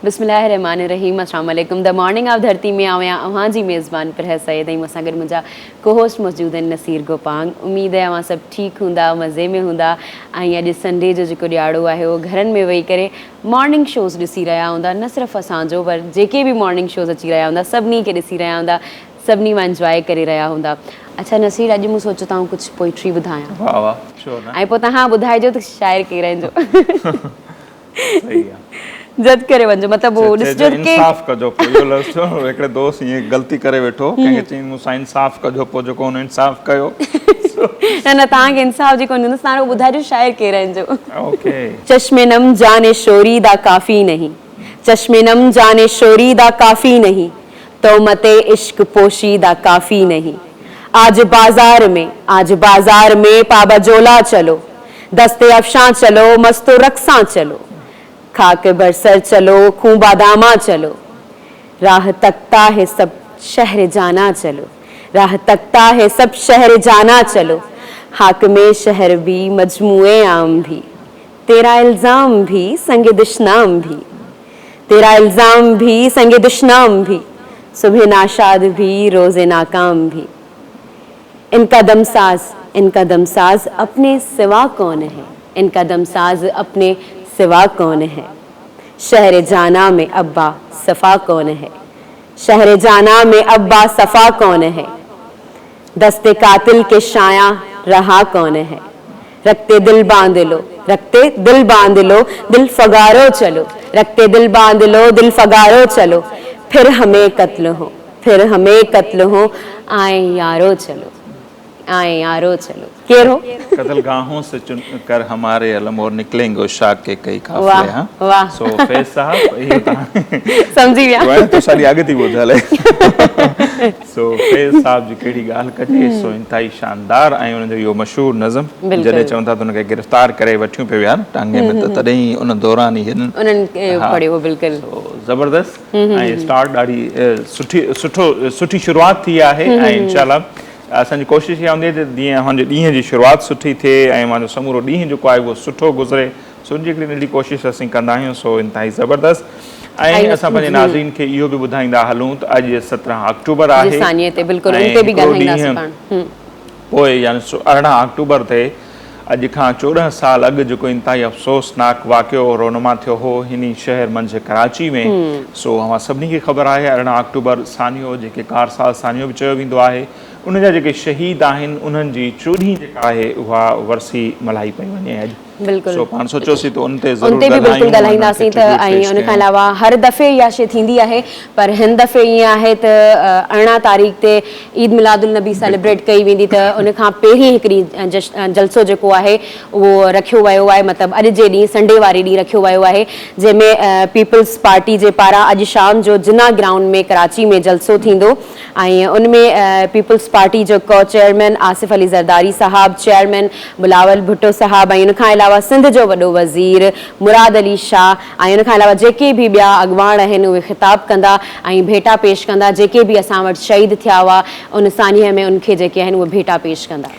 बिस्मिल्लाहिर्रहमानिर्रहीम अस्सलाम वालेकुम। द मॉर्निंग ऑफ धरती में आया अवां जी मेज़बान पर है सैयद ऐं मूंसां गॾु मुंहिंजा को होस्ट मौजूद आहिनि नसीर गोपांग। उम्मीद है अवां सभु ठीकु हूंदा, मज़े में हूंदा ऐं अॼु संडे जो जेको ॾियारो आहे उहो घरनि में वेही करे मॉर्निंग शोज़ ॾिसी रहिया हूंदा। न सिर्फ़ु असांजो पर जेके बि मॉर्निंग शोज़ अची रहिया हूंदा सभिनी खे ॾिसी रहिया हूंदा, सभिनी मां इंजॉय करे रहिया हूंदा। अच्छा नसीर, अॼु मूं सोचियो तव्हां कुझु पोइट्री ॿुधायां। वाह वाह, छो न। ऐं पोइ तव्हां ॿुधाइजो त शाइर केरनि जो सही आहे। जज करे वञो, मतिलबु वो ॾिसजो के इंसाफ़ कजो। इहो लफ़्ज़ चयो, हिकिड़े दोस्त ईअं ग़लती करे वेठो, कंहिंखे चई मूंसां इंसाफ़ कजो, पोइ जेको हुन इंसाफ़ कयो। न तव्हांखे इंसाफ़ जी कोन हूंदसि, तव्हां ॿुधाइजो शाइर केरनि जो। ओके। चश्मे नम जाने शोरीदा काफ़ी नहीं, चश्मे नम जाने शोरीदा काफ़ी नहीं, तो मते इश्क पोशीदा काफ़ी नहीं। आज बाजार में पाबजोला चलो, दस्ते अफशां चलो, मस्तो रक्सां चलो, खाक बरसर चलो, खूं बादामा चलो, राह तकता है सब शहर जाना चलो, राह तकता है सब शहर जाना चलो, हाकमे शहर भी मजमुए आम भी, तेरा इल्ज़ाम भी संगे दुश्नाम भी, तेरा इल्ज़ाम भी संगे दुश्नाम भी, सुबह नाशाद भी रोज़े नाकाम भी। इनका दमसाज अपने सिवा कौन है, इनका दमसाज अपने सिवा कौन है। शहर जाना में अब्बा सफ़ा कौन है, शहर जाना में अब्बा सफ़ा कौन है। दस्ते कातिल के शाया रहा कौन है, रखते दिल बांध लो, रखते दिल बांध लो, दिल फगारो चलो, रखते दिल बांध लो, दिल फगारो चलो, फिर हमें कत्ल हो, आए यारो चलो, आए यारो चलो। केर हो? कत्ल गाहों से चुन कर हमारे अलम और निकलेंगे उशाक के कई काफले। वाह, हाँ वाह। सो फैज साहब ये समझी विया। वह तो सारी आगे थी ॿुधल। सो फैज साहब जी कहिड़ी ॻाल्हि कजे, सो इंतहाई शानदार ऐं उन जो इहो मशहूर नज़म जॾहिं चवनि था त उनखे गिरफ़्तार करे वठियूं पिया विया न टांगे में, त तॾहिं उन दौरान ई हिननि पढ़ियो बिल्कुलु ज़बरदस्त ऐं स्टार्ट ॾाढी सुठी शुरूआति थी आहे ऐं इंशाअल्लाह असांजी कोशिशि इहा हूंदी आहे त जीअं असांजे ॾींहं जी शुरूआति सुठी थिए ऐं मुंहिंजो समूरो ॾींहुं जेको आहे उहो सुठो गुज़रे, सो उनजी हिकिड़ी नंढी कोशिशि असीं कंदा आहियूं। सो इंतहाई ज़बरदस्त ऐं असां पंहिंजे नाज़रीन खे इहो बि ॿुधाईंदा हलूं त अॼु 17 अक्टूबर आहे पोइ यानी 18 अक्टूबर ते अॼु खां 14 साल अॻु जेको इंतहाई अफ़सोसनाक वाक़ियो रोनमा थियो हो हिन शहर मंझि कराची में। सो अवां सभिनी खे ख़बर आहे 18 अक्टूबर सानियो जेके कारसाल सानियो बि चयो वेंदो आहे, उन जा जेके शहीद आहिनि उन्हनि जी चोॾहीं जेका आहे उहा वरसी मल्हाई पई वञे अॼु। बिल्कुलु। सो पाण सोचियोसीं त उन ते बि बिल्कुलु ॻाल्हाईंदासीं त ऐं उन खां अलावा हर दफ़े इहा शइ थींदी आहे, पर हिन दफ़े ईअं आहे त 18 तारीख़ ते ईद मिलादुल नबी सेलिब्रेट कई वेंदी, त उन खां पहिरीं हिकिड़ी जलसो जेको आहे उहो रखियो वियो आहे, मतिलबु अॼु जे ॾींहुं संडे वारे ॾींहुं रखियो वियो आहे, जंहिंमें पीपल्स पार्टी जे पारां अॼु शाम जो जिना ग्राउंड में कराची में जलसो थींदो ऐं उनमें पीपल्स पार्टी जो को चेयरमैन आसिफ अली ज़रदारी साहब, चेयरमैन बिलावल भुट्टो साहब ऐं उनखां अलावा सिंध जो वॾो वज़ीर मुराद अली शाह ऐं उनखां अलावा जेके बि ॿिया अॻवान आहिनि उहे ख़िताब कंदा ऐं भेटा पेश कंदा, जेके बि असां वटि शहीद थिया हुआ उन सानीअ में उनखे जेके आहिनि उहे भेटा पेश कंदा।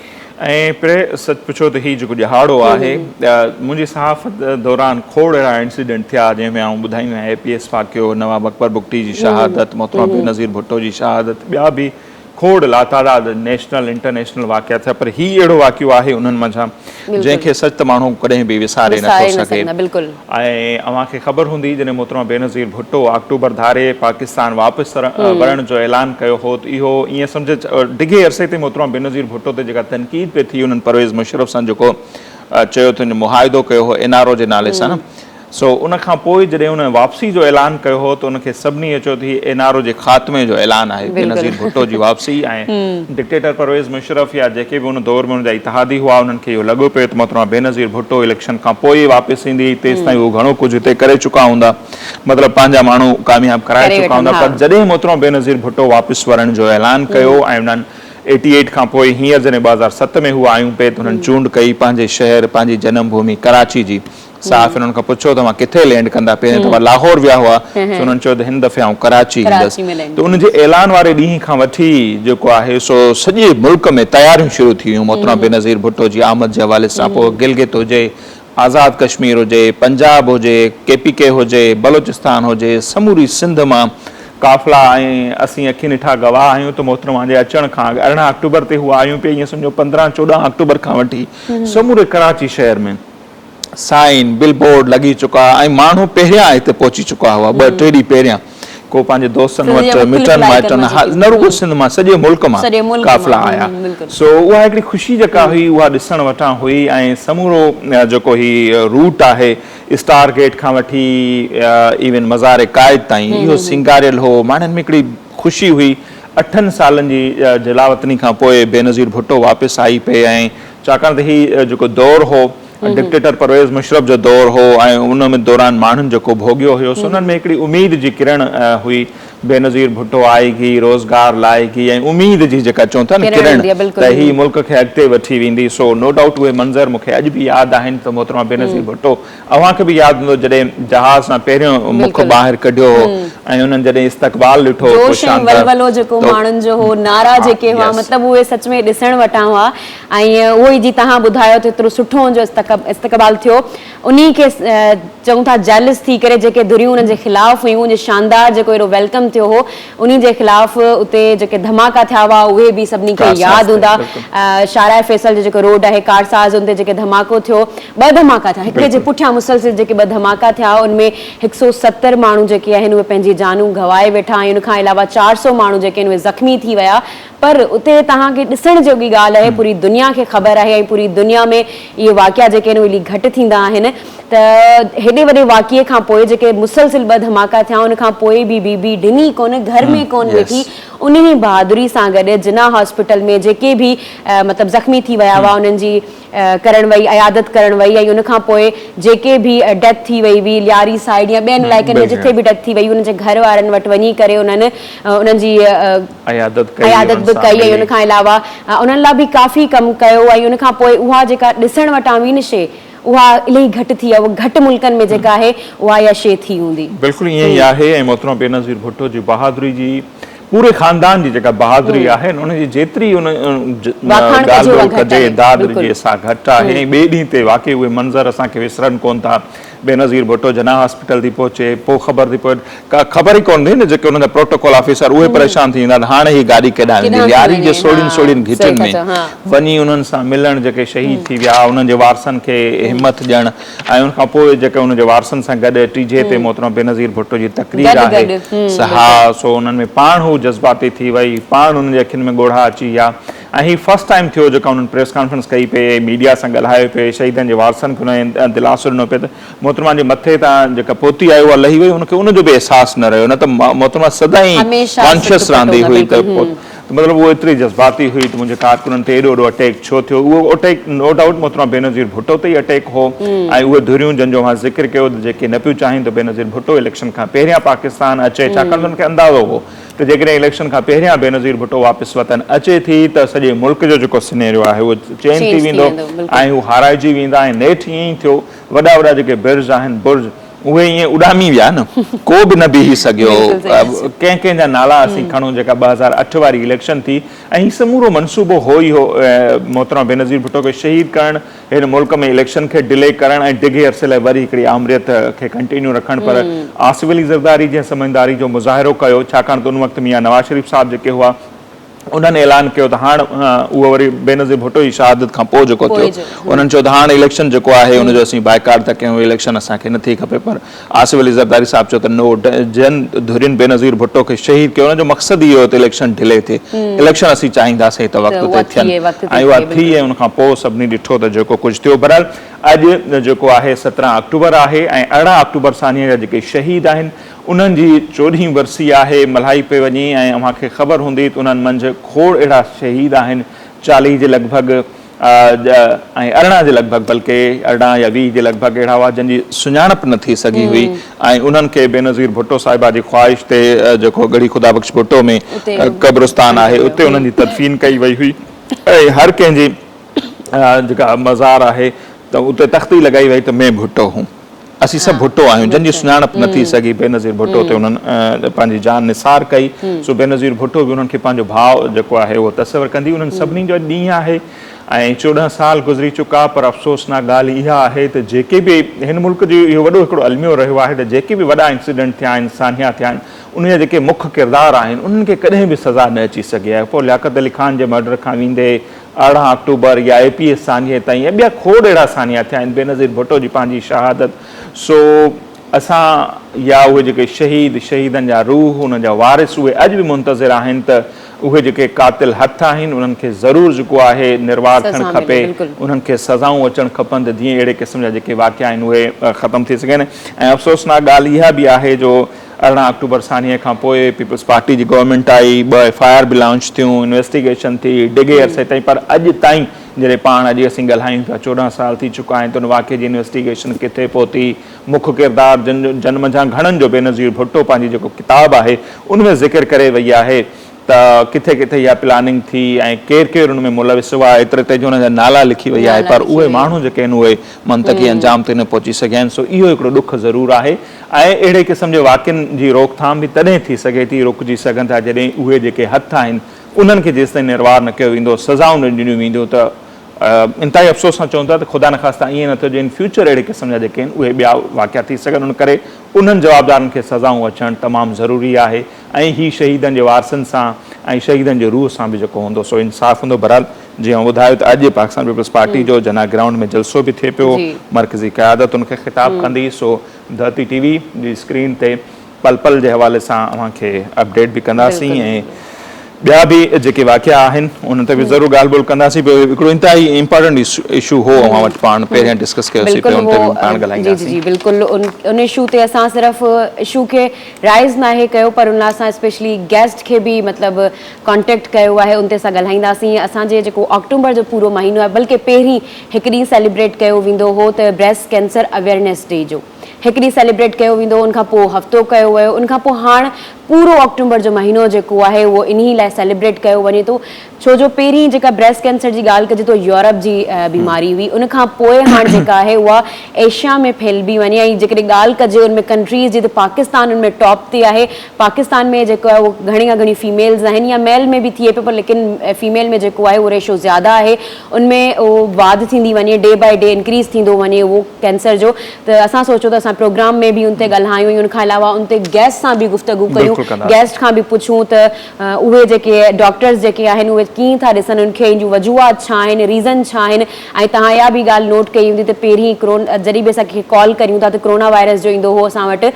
ऐं पहिरें सच पुछो त हीउ जेको ॾिहाड़ो आहे मुंहिंजी सहाफ़त दौरान खोड़ अहिड़ा इंसिडेंट थिया जंहिंमें आउं ॿुधाईंदो आहियां APS वाक़ियो, नवाब अकबर बुगटी जी शहादत, मोहतरमा बेनज़ीर भुट्टो जी शहादत, ॿिया बि खोड़ लातादाद नेशनल इंटरनेशनल वाक़िया थिया, पर हीउ अहिड़ो वाक़ियो आहे उन्हनि मंझां जंहिंखे सच त माण्हू कॾहिं बि विसारे नथो सघे। ऐं अव्हांखे ख़बर हूंदी जॾहिं मोहतरमा बेनज़ीर भुट्टो अक्टूबर धारे पाकिस्तान वापसि वञण जो ऐलान कयो हो, त इहो ईअं सम्झ डिघे अरसे ते मोहतरमा बेनज़ीर भुट्टो ते जेका तनक़ीद पे थी उन्हनि परवेज़ मुशर्रफ सां जेको चयो त मुआहिदो कयो हो NRO जे नाले सां न, सो उन खां पोइ जॾहिं उन वापसी जो ऐलान कयो हो त उनखे सभिनी चयो त हीउ NRO जे ख़ात्मे जो ऐलान आहे, बेनज़ीर भुट्टो जी वापसी ऐं डिक्टेटर परवेज़ मुशर्रफ या जेके बि उन दौर में उनजा इतिहादी हुआ उन्हनि खे इहो लॻो पियो त मोहतरमा बेनज़ीर भुट्टो इलेक्शन खां पोइ वापसि ईंदी, तेसि ताईं उहो घणो कुझु हिते करे चुका हूंदा, मतिलबु पंहिंजा माण्हू कामयाबु कराए चुका हूंदा, पर जॾहिं मोहतरमा बेनज़ीर भुट्टो वापसि वञण जो ऐलान कयो ऐं उन्हनि 88 खां पोइ हींअर जॾहिं 2007 में हुआ आयूं पे त हुननि चूंड कई पंहिंजे शहर पंहिंजी जनम भूमि कराची जी। साफ़ उन्हनि खां पुछो तव्हां किथे लैंड कंदा, पहिरीं तव्हां लाहौर विया हुआ, उन्हनि चयो त हिन दफ़े आउं कराची ईंदुसि, त उनजे ऐलान वारे ॾींहं खां वठी जेको आहे सो सॼे मुल्क में तयारियूं शुरू थी वियूं मोहतरमा बेनज़ीर भुट्टो जी आमद जे हवाले सां। पोइ गिलगित हुजे, आज़ाद कश्मीर हुजे, पंजाब हुजे, KPK हुजे, बलोचिस्तान हुजे, समूरी सिंध मां काफ़िला ऐं असीं अखि ॾिठा गवाह आहियूं त मोहतरमा जे अचण खां 18 अक्टूबर ते हू आयूं पिए, ईअं सम्झो 15-14 अक्टूबर खां वठी समूरे कराची शहर में साइन बिलबोर्ड लॻी चुका ऐं माण्हू पहिरियां हिते पहुची चुका हुआ 2-3 ॾींहं पहिरियां। को पंहिंजे दोस्तनि वटि मिटनि माइटनि न रुॻो सिंध मां सॼे मुल्क मां काफ़िला आया। सो उहा हिकिड़ी ख़ुशी जेका हुई उहा ॾिसण वटां हुई ऐं समूरो जेको ही रूट आहे स्टार गेट खां वठी इवन मज़ार क़ाइद ताईं इहो सिंगारियल हो। माण्हुनि में हिकिड़ी ख़ुशी हुई। 8 सालनि जी जलावतनी खां पोइ बेनज़ीर भुट्टो वापसि आई पे ऐं छाकाणि त हीउ जेको दौरु हो डिक्टेटर परवेज़ मुशर्रफ जो दौरु हो ऐं उन में दौरान माण्हुनि जेको भोॻियो हुयोसि उन्हनि में हिकिड़ी उमेद जी किरण हुई। बेनज़ीर भुट्टो आएगी, रोज़गार लाएगी ऐं उमेद जी जेका चऊं था न किरण त ही मुल्क खे अॻिते वठी वेंदी। सो नो डाउट उहे मंज़र मूंखे अॼु बि यादि आहिनि त मोहतरमा बेनज़ीर भुट्टो अव्हांखे बि यादि हूंदो जॾहिं जहाज़ सां पहिरियों मुख ॿाहिरि कढियो हो ऐं उन्हनि जॾहिं इस्तक़बाल ॾिठो वलवलो जेको माण्हुनि जो हो नारा जेके हुआ मतिलबु उहे सच में ॾिसण वटां हुआ ऐं उहो ई जीअं तव्हां ॿुधायो त एतिरो सुठो हुनजो इस्तक़बाल थियो। उन्ही खे चऊं था जेलस थी करे जेके धुरियूं उन्हनि जे ख़िलाफ़ हुयूं, उन शानदार जेको एॾो वेलकम थियो हो उन्ही जे ख़िलाफ़ उते जेके धमाका थिया हुआ उहे बि सभिनी खे यादि हूंदा। शाराए फैसल जो जेको रोड आहे कारसाज़ उन ते जेके धमाको थियो, 2 धमाका थिया, हिकिड़े जे पुठियां मुसलसिल जेके 2 धमाका थिया उनमें 170 माण्हू जेके आहिनि उहे पंहिंजी जानूं गवाए वेठा ऐं उनखां अलावा 400 माण्हू जेके आहिनि उहे ज़ख़्मी थी विया। पर उते तव्हांखे ॾिसण जोगी ॻाल्हि आहे, पूरी दुनिया खे ख़बर आहे ऐं पूरी दुनिया में इहे वाक़िया जेके आहिनि उहे घटि थींदा आहिनि त हेॾे वॾे वाक़िए खां पोइ जेके मुसलसिल 2 धमाका थिया उनखां पोइ बि बीबी ॾिनी कोन, घर में कोन वेठी, उन्ही बहादुरी सां गॾु जिना हॉस्पिटल में जेके भी मतिलबु ज़ख़्मी थी विया हुआ उन्हनि जी करण वई, अयादत करण वई ऐं उनखां पोइ जेके भी डेथ थी वई हुई लियारी साइड या ॿियनि इलाइक़नि में जिथे भी डेथ थी वई उन्हनि जे घर वारनि वटि वञी करे उन्हनि उन्हनि जी अयादत बि कई ऐं उनखां अलावा उन्हनि लाइ बि काफ़ी कमु कयो ऐं उनखां पोइ उहा जेका ॾिसण वटां हुई न शइ उहा इलाही घटि थी आहे, उहा घटि मुल्कनि में जेका आहे उहा इहा शइ थी हूंदी। बिल्कुलु ईअं ई आहे ऐं मोहतरमा बेनज़ीर भुट्टो जी बहादुरी जी पूरे ख़ानदान जी जेका बहादुरी आहे उनजी जेतिरी उन ॻाल्हि कजे दाद जे सां घटि आहे। ऐं ॿिए ॾींहं ते वाक़ई उहे मंज़र असांखे विसरनि कोन था। बेनज़ीर भुट्टो जना हॉस्पिटल थी पहुचे, पोइ ख़बर थी पए का ख़बर ई कोन थी न जेके उन्हनि जा प्रोटोकॉल ऑफिसर उहे परेशान थी वेंदा हाणे ही गाॾी केॾांहुं वेंदी। ॾियारी जे सोड़ियुनि घिटियुनि में वञी उन्हनि सां मिलण जेके शहीद थी विया उन्हनि जे वारसनि खे हिमत ॾियणु ऐं उनखां पोइ जेके उन्हनि जे वारसनि सां गॾु टीजे ते मोहतरमा बेनज़ीर भुट्टो जी तक़रीर आहे हा सो उन्हनि में पाण हू जज़्बाती थी वई, पाण उन्हनि जे अखियुनि में ॻोढ़ा अची विया ऐं ही फर्स्ट टाइम थियो जेका उन्हनि प्रेस कॉन्फ्रेंस कई पे, मीडिया सां ॻाल्हायो पे, शहीदनि जे वारसनि खे उन्हनि दिलासो ॾिनो पे त मोहतरमा जे मथे तां जेका पोती आहे उहा लही वई, उनखे उनजो बि अहसासु न रहियो, न त मोहतरमा सदाईं कॉन्शियस रहंदी हुई त मतिलबु उहो एतिरी जज़्बाती हुई त मुंहिंजे कारकुननि ते एॾो वॾो अटैक छो थियो। उहो अटैक नो डाउट मोहतरमा बेनज़ीर भुट्टो ते ई अटैक हो ऐं उहे धुरियूं जंहिंजो मां ज़िक्र कयो जेके न पियूं चाहिनि त बेनज़ीर भुट्टो इलेक्शन खां पहिरियां पाकिस्तान अचे, छाकाणि त हुनखे अंदाज़ो हो त जेकॾहिं इलेक्शन खां पहिरियां बेनज़ीर भुट्टो वापसि वतन अचे थी त सॼे मुल्क जो जेको सिनेरियो आहे उहो चेंज थी वेंदो ऐं हू हाराइजी वेंदा ऐं नेठि ईअं ई थियो। वॾा वॾा जेके बिर्ज आहिनि बुर्ज उहे ईअं उॾामी विया न, को बि न बीही सघियो। कंहिं कंहिं जा नाला असीं खणूं जेका 2008 वारी इलेक्शन थी ऐं हीउ समूरो मनसूबो हो ई हो मोहतरमा बेनज़ीर भुट्टो खे शहीद करणु, हिन मुल्क में इलेक्शन खे डिले करणु ऐं डिघे अरसे लाइ वरी हिकिड़ी आमरियत खे कंटिन्यू रखणु। पर आसिफ अली ज़रदारी जंहिं समझदारी जो मुज़ाहिरो कयो, छाकाणि त उन वक़्तु मियां नवाज़ शरीफ़ साहब जेके हुआ उन्हनि ऐलान कयो त हाणे उहो वरी बेनज़ीर भुट्टो जी शहादत खां पोइ जेको थियो उन्हनि चयो त हाणे इलेक्शन जेको आहे उनजो असीं बाइकाट था कयूं, इलेक्शन असांखे नथी खपे। पर आसिफ अली ज़रदारी साहब चयो त नो, जन धुरियुनि बेनज़ीर भुट्टो खे शहीद कयो, उनजो मक़सदु इहो हो त इलेक्शन डिले थिए, इलेक्शन असीं चाहींदासीं त वक़्त ते थियनि ऐं उहा थी ऐं उनखां पोइ सभिनी ॾिठो त जेको कुझु थियो। बहरहाल अॼु जेको आहे 17 अक्टूबर आहे ऐं 18 अक्टूबर सानीअ जा जेके शहीद आहिनि उन्हनि जी 14हीं वरसी आहे, मल्हाई पे वञी ऐं अव्हांखे ख़बर हूंदी त उन्हनि मंझि खोड़ अहिड़ा शहीद आहिनि 40 जे लॻभॻि ऐं 18 जे लॻभॻि, बल्कि 18 या 20 जे लॻभॻि अहिड़ा हुआ जंहिंजी सुञाणप न थी सघी हुई ऐं उन्हनि खे बेनज़ीर भुट्टो साहिबा जी ख़्वाहिश ते जेको गढ़ी ख़ुदा बख़्श भुट्टो में क़ब्रिस्तान आहे उते उन्हनि जी तदफ़ीन कई वई हुई ऐं हर कंहिंजी जेका मज़ार आहे त उते तख़्ती लॻाई वई त मैं भुट्टो हूं, असीं सभु भुट्टो आहियूं। जंहिंजी सुञाणप न थी सघी बेनज़ीर भुट्टो ते उन्हनि पंहिंजी जान निसार कई। सो बेनज़ीर भुट्टो बि उन्हनि खे पंहिंजो भाउ जेको आहे उहो तस्वर कंदी। उन्हनि सभिनी जो ॾींहुं आहे ऐं 14 साल गुज़री चुका, पर अफ़सोसनाक ॻाल्हि इहा आहे त जेके बि हिन मुल्क जो इहो वॾो हिकिड़ो अलमियो रहियो आहे त जेके बि वॾा इंसिडेंट थिया आहिनि, सानिया थिया आहिनि, उन जा जेके मुख्य किरदार आहिनि उन्हनि खे कॾहिं बि सज़ा न अची सघी आहे। पोइ लियाकत अली ख़ान जे मर्डर खां वेंदे 18 अक्टूबर या APS सानिए ताईं या ॿिया खोड़ अहिड़ा सानिया थिया आहिनि, बेनज़ीर भुट्टो जी पंहिंजी शहादत। सो असां या उहे जेके शहीदनि जा रूह, उन जा वारिस, उहे अॼु बि मुंतज़िर आहिनि त उहे जेके क़ातिल हथ आहिनि उन्हनि खे ज़रूरु जेको आहे निर्वार थियणु खपे, उन्हनि खे सज़ाऊं अचणु खपनि त जीअं अहिड़े क़िस्म जा जेके वाक़िया आहिनि उहे ख़तमु थी सघनि। ऐं अफ़सोसनाक ॻाल्हि इहा बि आहे जो 18 अक्टूबर सानिए खां पोइ पीपल्स पार्टी जी गवर्नमेंट आई, 2 FIR बि लॉन्च थियूं, इन्वेस्टिगेशन थी डिघे अरसे ताईं, पर अॼु ताईं जॾहिं पाण अॼु असीं ॻाल्हायूं पिया 14 साल थी चुका आहिनि त उन वाक़े जी इन्वेस्टिगेशन किथे पहुती। मुख्य किरदार जन्म जा घणनि जो बेनज़ीर भुट्टो पंहिंजी जेको किताबु आहे उनमें ज़िक्र करे वई आहे त किथे किथे इहा प्लानिंग थी ऐं केरु केरु उन में मुलविस हुआ, एतिरे ते जो हुनजा नाला लिखी वई आहे, पर उहे माण्हू जेके आहिनि उहे मंतक़ी अंजाम ते न पहुची सघिया आहिनि। सो इहो हिकिड़ो ॾुख ज़रूरु आहे ऐं अहिड़े क़िस्म जे वाक़िअनि जी रोकथाम बि तॾहिं थी सघे थी, रुकिजी सघनि था जॾहिं उहे जेके हथ आहिनि उन्हनि खे जेसिताईं निर्वार न कयो वेंदो, सज़ाऊं न ॾिनियूं वेंदियूं, त इंतिहाई अफ़सोस सां चवनि था त ख़ुदा न ख़ास्ता ईअं न थियो जो इन फ्यूचर अहिड़े क़िस्म जा जेके आहिनि उहे ॿिया वाक़िया थी सघनि। उन करे उन्हनि जवाबदारनि खे सज़ाऊं अचणु तमामु ज़रूरी आहे ऐं हीअ शहीदनि जे वारसनि सां ऐं शहीदनि जे रूह सां बि जेको हूंदो सो इंसाफ़ हूंदो। बहरहाल जीअं ॿुधायो त अॼु पाकिस्तान पीपल्स पार्टी जो जना ग्राउंड में जलसो बि थिए पियो, मरकज़ी क़यादत उनखे ख़िताबु कंदी। सो धरती TV जी स्क्रीन ते पल पल जे हवाले सां अव्हांखे अपडेट बि कंदासीं ऐं ॿिया बि जेके वाक़िया आहिनि उन ते बि ज़रूरु ॻाल्हि ॿोल कंदासीं। हिकिड़ो इंतिहाई इम्पोर्टेंट इशू हो अव्हां वटि पाण पहिरियां डिस्कस कयोसीं पियो, उन ते बि पाण ॻाल्हाईंदासीं। जी बिल्कुलु उन इशू ते असां सिर्फ़ु इशू खे राइज़ नाहे कयो, पर उन लाइ असां स्पेशली गेस्ट खे बि मतिलबु कॉन्टेक्ट कयो आहे, उन ते असां ॻाल्हाईंदासीं। असांजे जेको अक्टूबर जो पूरो महीनो आहे, बल्कि पहिरीं हिकु ॾींहुं सेलिब्रेट कयो वेंदो हो त ब्रेस्ट कैंसर अवेयरनेस डे जो हिकु ॾींहुं सेलिब्रेट कयो वेंदो, उनखां पोइ हफ़्तो कयो वियो, उनखां पोइ हाणे पूरो अक्टूबर जो महीनो जेको आहे उहो इन्ही लाइ सेलिब्रेट कयो वञे थो, छो जो पहिरीं जेका ब्रेस्ट कैंसर जी ॻाल्हि कजे तो यूरोप जी बीमारी हुई, उनखां पोइ हाणे जेका आहे उहा एशिया में फैलिबी वञे। ऐं जेकॾहिं ॻाल्हि कजे उनमें कंट्रीज़ जी त पाकिस्तान उनमें टॉप ते आहे। पाकिस्तान में जेको आहे उहो घणी खां घणी फीमेल्स आहिनि, या मेल में बि थिए पियो, पर लेकिन फीमेल में जेको आहे उहो रेशो ज़्यादा आहे, उनमें उहो वाध थींदी वञे, डे बाय डे इंक्रीज़ थींदो वञे उहो कैंसर जो। त असां सोचो त असां प्रोग्राम में बि उन ते ॻाल्हायूं, उनखां अलावा उन ते गेस्ट सां बि गुफ़्तगू कयूं, गेस्ट खां बि पुछूं त उहे जेके डॉक्टर्स जेके आहिनि उहे कीअं था ॾिसनि, उनखे जूं वजूहात छा आहिनि, रीज़न छा आहिनि। ऐं तव्हां इहा बि ॻाल्हि नोट कई हूंदी त पहिरीं जॾहिं बि असांखे कॉल करियूं था त कोरोना वायरस जो ईंदो हो, असां वटि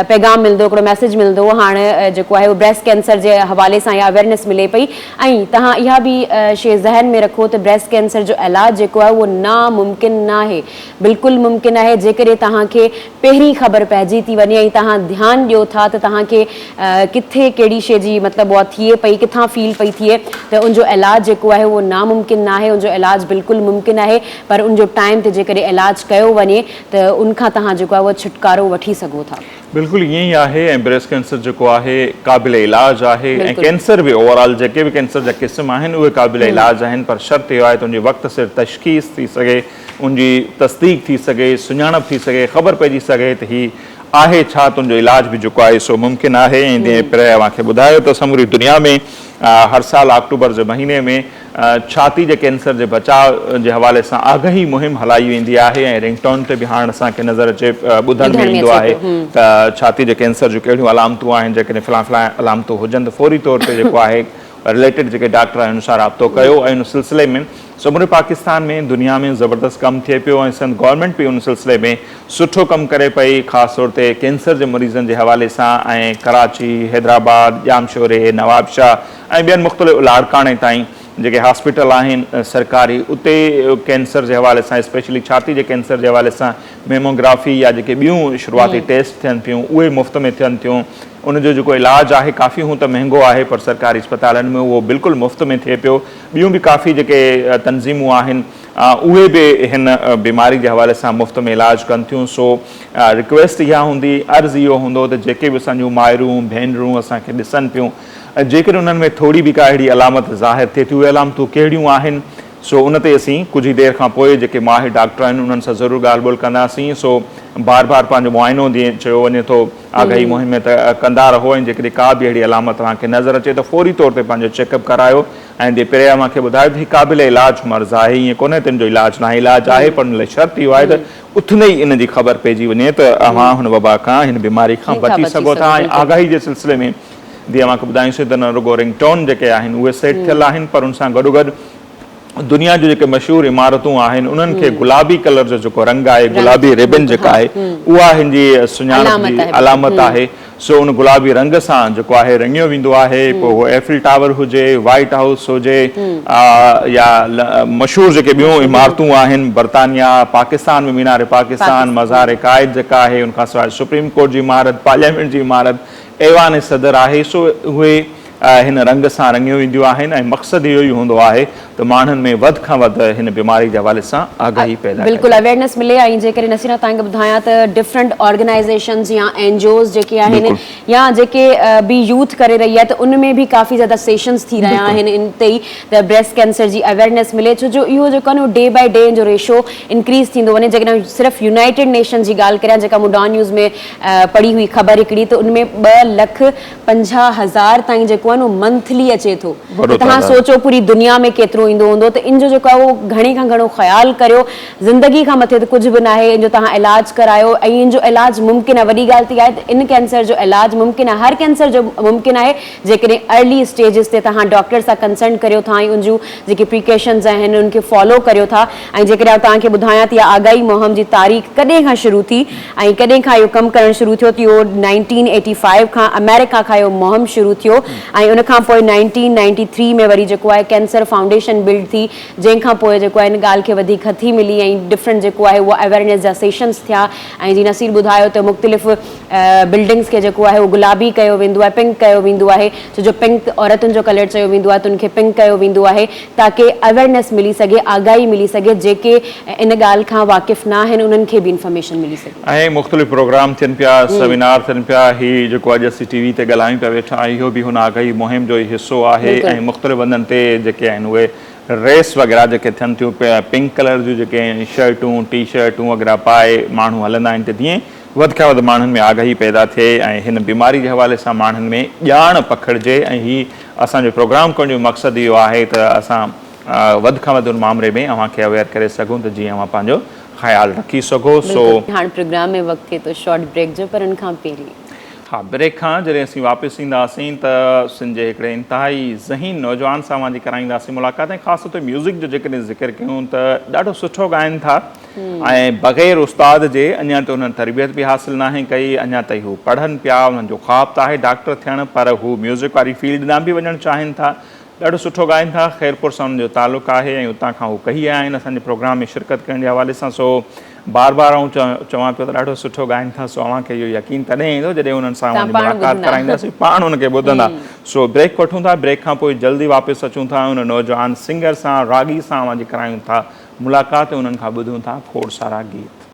पैगाम मिलंदो, हिकिड़ो मैसेज मिलंदो हो। हाणे जेको आहे उहो ब्रेस्ट कैंसर जे हवाले सां इहा अवेयरनेस मिले पई। ऐं तव्हां इहा बि शइ ज़हन में रखो त ब्रेस्ट कैंसर जो इलाजु जेको आहे उहो नामुमकिन न आहे, बिल्कुलु मुमकिन आहे जेकॾहिं तव्हांखे पहिरीं ख़बर पइजी थी वञे ऐं तव्हां ध्यानु ॾियो था त तव्हांखे किथे कहिड़ी शइ जी मतिलबु उहा थिए पई, किथां फील पई थिए, त उनजो इलाजु जेको आहे उहो नामुमकिन न आहे, उनजो इलाजु बिल्कुलु मुमकिन आहे। पर उनजो टाइम ते जेकॾहिं इलाजु कयो वञे त उनखां तव्हां जेको आहे उहो छुटकारो वठी सघो था। बिल्कुलु ईअं ई आहे ऐं ब्रेस्ट कैंसर जेको आहे क़ाबिल इलाज आहे ऐं कैंसर बि ओवरऑल जेके बि कैंसर जा क़िस्म आहिनि उहे क़ाबिल इलाज आहिनि, पर शर्त इहो आहे त उनजी वक़्त सिर तशख़ीस थी सघे, उनजी तस्दीक थी सघे, सुञाणप थी सघे, ख़बर पइजी सघे त ही आहे छा, तुंहिंजो इलाज बि जेको आहे सो मुमकिन आहे। ऐं जीअं पहिरियों अव्हांखे ॿुधायो त समूरी दुनिया में हर साल अक्टूबर जे महीने में छाती जे कैंसर जे बचाव जे हवाले सां आगाही मुहिम हलाई वेंदी आहे ऐं रिंगटोन ते बि हाणे असांखे नज़र अचे ॿुधण में ईंदो आहे त छाती जे कैंसर जूं कहिड़ियूं अलामतूं आहिनि, जेकॾहिं फलां फलां अलामतूं हुजनि त फौरी तौर ते जेको आहे रिलेटेड जेके डॉक्टर आहिनि उन सां राब्तो कयो। ऐं उन सिलसिले में समूरे पाकिस्तान में दुनिया में ज़बरदस्त कमु थिए पियो ऐं संद गवर्नमेंट बि उन सिलसिले में सुठो कमु करे पई, ख़ासि तौर ते कैंसर जे मरीज़नि जे हवाले सां। ऐं कराची, हैदराबाद, जामशोरे, नवाबशाह ऐं ॿियनि मुख़्तलिफ़ लाड़काणे ताईं जेके हॉस्पिटल आहिनि सरकारी, उते कैंसर जे हवाले सां स्पेशली छाती जे कैंसर जे हवाले सां मेमोग्राफी या जेके ॿियूं शुरूआती टेस्ट थियनि थियूं उहे मुफ़्त में थियनि थियूं। उनजो जेको इलाजु आहे काफ़ी हूं त महांगो आहे, पर सरकारी अस्पतालनि में उहो बिल्कुलु मुफ़्त में थिए पियो। ॿियूं बि काफ़ी जेके तंज़ीमूं आहिनि उहे बि हिन बीमारी जे हवाले सां मुफ़्त में इलाजु कनि थियूं। सो रिक्वेस्ट इहा हूंदी, अर्ज़ु इहो हूंदो त जेके बि असांजूं माइरूं भेनरूं असांखे ॾिसनि पियूं, जेकॾहिं उन्हनि में थोरी बि का अहिड़ी अलामत ज़ाहिर थिए थी, उहे अलामतूं कहिड़ियूं आहिनि, सो उन ते असीं कुझु ई देरि खां पोइ जेके माहिर डॉक्टर आहिनि उन्हनि सां ज़रूरु ॻाल्हि ॿोल कंदासीं। सो बार बार पंहिंजो मुआइनो जीअं चयो वञे थो आगाही मुहिम में त कंदा रहो, ऐं जेकॾहिं का बि अहिड़ी अलामत तव्हांखे नज़र अचे त फौरी तौर ते पंहिंजो चेकअप करायो ऐं जे पहिरियां मूंखे ॿुधायो त हीउ क़ाबिल इलाज मर्ज़ आहे, ईअं कोन्हे तिन जो इलाज न आहे, इलाज आहे, पर उन लाइ शर्त इहो आहे त उथंदे ई इन जी ख़बर पइजी वञे त अव्हां हुन वबा खां, हिन बीमारी खां बची सघो था। ऐं आगाही जे सिलसिले में जीअं मूंखे ॿुधाईसीं त न रुगो रिंगटोन जेके आहिनि उहे सेट थियल आहिनि, पर उन सां गॾोगॾु दुनिया जूं जेके मशहूरु इमारतूं आहिनि उन्हनि खे गुलाबी कलर जो जेको रंग आहे, गुलाबी रिबन जेका आहे, उहा हिन जी सुञाणप जी अलामत आहे। सो उन गुलाबी रंग सां जेको आहे रंगियो वेंदो आहे। पोइ उहो एफिल टावर हुजे, वाइट हाउस हुजे, या मशहूरु जेके ॿियूं इमारतूं आहिनि, बर्तानिया, पाकिस्तान में मीनार पाकिस्तान, मज़ार क़ाइद जेका आहे, उनखां सवाइ सुप्रीम कोर्ट जी इमारत, पार्लियामेंट जी इमारत, ऐवान सदर आहे। सो उहे हिन रंग सां रंगियूं वेंदियूं आहिनि ऐं मक़सदु इहो ई हूंदो आहे त माण्हुनि में वधि खां वधि हिन बीमारी जे हवाले सां आगाही पैदा करे। बिल्कुलु अवेयरनेस मिले। ऐं जेकॾहिं नसीरा तव्हांखे ॿुधायां त डिफरेंट ऑर्गेनाइज़ेशन्स या एनजीओज़ जेके आहिनि या जेके बि यूथ करे रही आहे, त उन में बि काफ़ी ज़्यादा सेशन्स थी रहिया आहिनि इन ते ई त ब्रेस्ट कैंसर जी अवेयरनेस मिले, छो जो इहो जेको आहे न डे बाय डे जो रेशो इंक्रीज़ थींदो वञे। जेकॾहिं सिर्फ़ु यूनाइटेड नेशन जी ॻाल्हि करियां, जेका मूं डॉन न्यूज़ में पढ़ी हुई ख़बर हिकिड़ी, त उनमें 2,50,000 ताईं जेको आहे न मंथली अचे थो। तव्हां सोचो पूरी दुनिया में केतिरो ईंदो हूंदो। त इन जो जेको आहे उहो घणे खां घणो ख़्यालु करियो। ज़िंदगी खां मथे त कुझु बि न आहे, इन जो तव्हां इलाजु करायो ऐं इन जो इलाजु मुमकिन आहे। वॾी ॻाल्हि त इहा आहे त इन कैंसर जो इलाजु मुमकिन आहे, हर कैंसर जो मुमकिन आहे, जेकॾहिं अर्ली स्टेजिस ते तव्हां डॉक्टर सां कंसल्ट करियो था ऐं उनजूं जेके प्रिकॉशन्स आहिनि उनखे फॉलो करियो था। ऐं जेकॾहिं तव्हांखे ॿुधायां त इहा आगाही मुहिम जी तारीख़ कॾहिं खां शुरू थी ऐं कॾहिं खां इहो कमु करणु शुरू थियो, त इहो 1985 खां अमेरिका खां इहो मुहिम शुरू थियो ऐं उनखां पोइ 1993 में वरी जेको आहे कैंसर फाउंडेशन बिल्ड थी, जंहिंखां पोइ जेको आहे इन ॻाल्हि खे वधीक हथी मिली ऐं डिफरेंट जेको आहे उहा अवेयरनेस जा सेशन्स थिया। ऐं जीअं नसीर ॿुधायो त मुख़्तलिफ़ बिल्डिंग्स खे जेको आहे उहो गुलाबी कयो वेंदो आहे, पिंक कयो वेंदो आहे, छो जो पिंक औरतुनि जो कलर चयो वेंदो आहे, त उनखे पिंक कयो वेंदो आहे ताकी अवेयरनेस मिली सघे, आगाही मिली सघे, जेके इन ॻाल्हि खां वाक़िफ़ न आहिनि उन्हनि खे बि इंफॉर्मेशन मिली सघे। ऐं मुख़्तलिफ़ प्रोग्राम थियनि पिया, सेमिनार थियनि पिया। हीउ जेको अॼु असीं टीवी ते ॻाल्हायूं पिया वेठा, इहो बि हुन आगाही मुहिम जो ई हिसो आहे। ऐं मुख़्तलिफ़ हंधनि ते जेके आहिनि उहे रेस वग़ैरह जेके थियनि थियूं, पिंक कलर जूं जेके शर्टूं, टी शर्टूं वग़ैरह पाए माण्हू हलंदा आहिनि, त जीअं वधि खां वधि माण्हुनि में आगाही पैदा थिए ऐं हिन बीमारी जे हवाले सां माण्हुनि में ॼाण पखिड़िजे। ऐं हीउ असांजो प्रोग्राम करण जो मक़सदु इहो आहे त असां वधि खां वधि उन मामले में अव्हांखे अवेयर करे सघूं त जीअं अव्हां पंहिंजो ख़्यालु रखी सघो। सो हाणे प्रोग्राम में वक़्तु थिए थो शॉर्ट ब्रेक जो, पर उनखां पहिरीं हाँ, ब्रेक खां जॾहिं असीं वापसि ईंदासीं त सिंध जे हिकिड़े इंतिहाई ज़हीन नौजवान सां अवांजी कराईंदासीं मुलाक़ात। ऐं ख़ासि तौर ते म्यूज़िक जो जेकॾहिं ज़िक्र कयूं त ॾाढो सुठो ॻाइनि था ऐं बग़ैर उस्ताद जे अञा त उन्हनि तरबियत बि हासिलु नाहे कई, अञा ताईं हू पढ़नि पिया, उन्हनि जो ख़्वाबु त आहे डॉक्टर थियणु, पर हू म्यूज़िक वारी फील्ड ॾांहुं बि वञणु चाहिनि था। ॾाढो सुठो ॻाइनि था, ख़ैरपुर सां उन्हनि जो तालुक़ु आहे ऐं उतां खां हू कही आया आहिनि असांजे प्रोग्राम में शिरकत करण जे हवाले सां। सो बार बार आऊं चवां पियो त ॾाढो सुठो ॻाइनि था। सो अव्हांखे इहो यकीन तॾहिं ईंदो जॾहिं उन्हनि सां मुलाक़ात कराईंदासीं, पाण उनखे ॿुधंदा। सो ब्रेक वठूं था, ब्रेक खां पोइ जल्दी वापसि अचूं था, उन नौजवान सिंगर सां, रागी सां अवांजी करायूं था मुलाक़ात, उन्हनि खां ॿुधूं था खोड़ सारा गीत।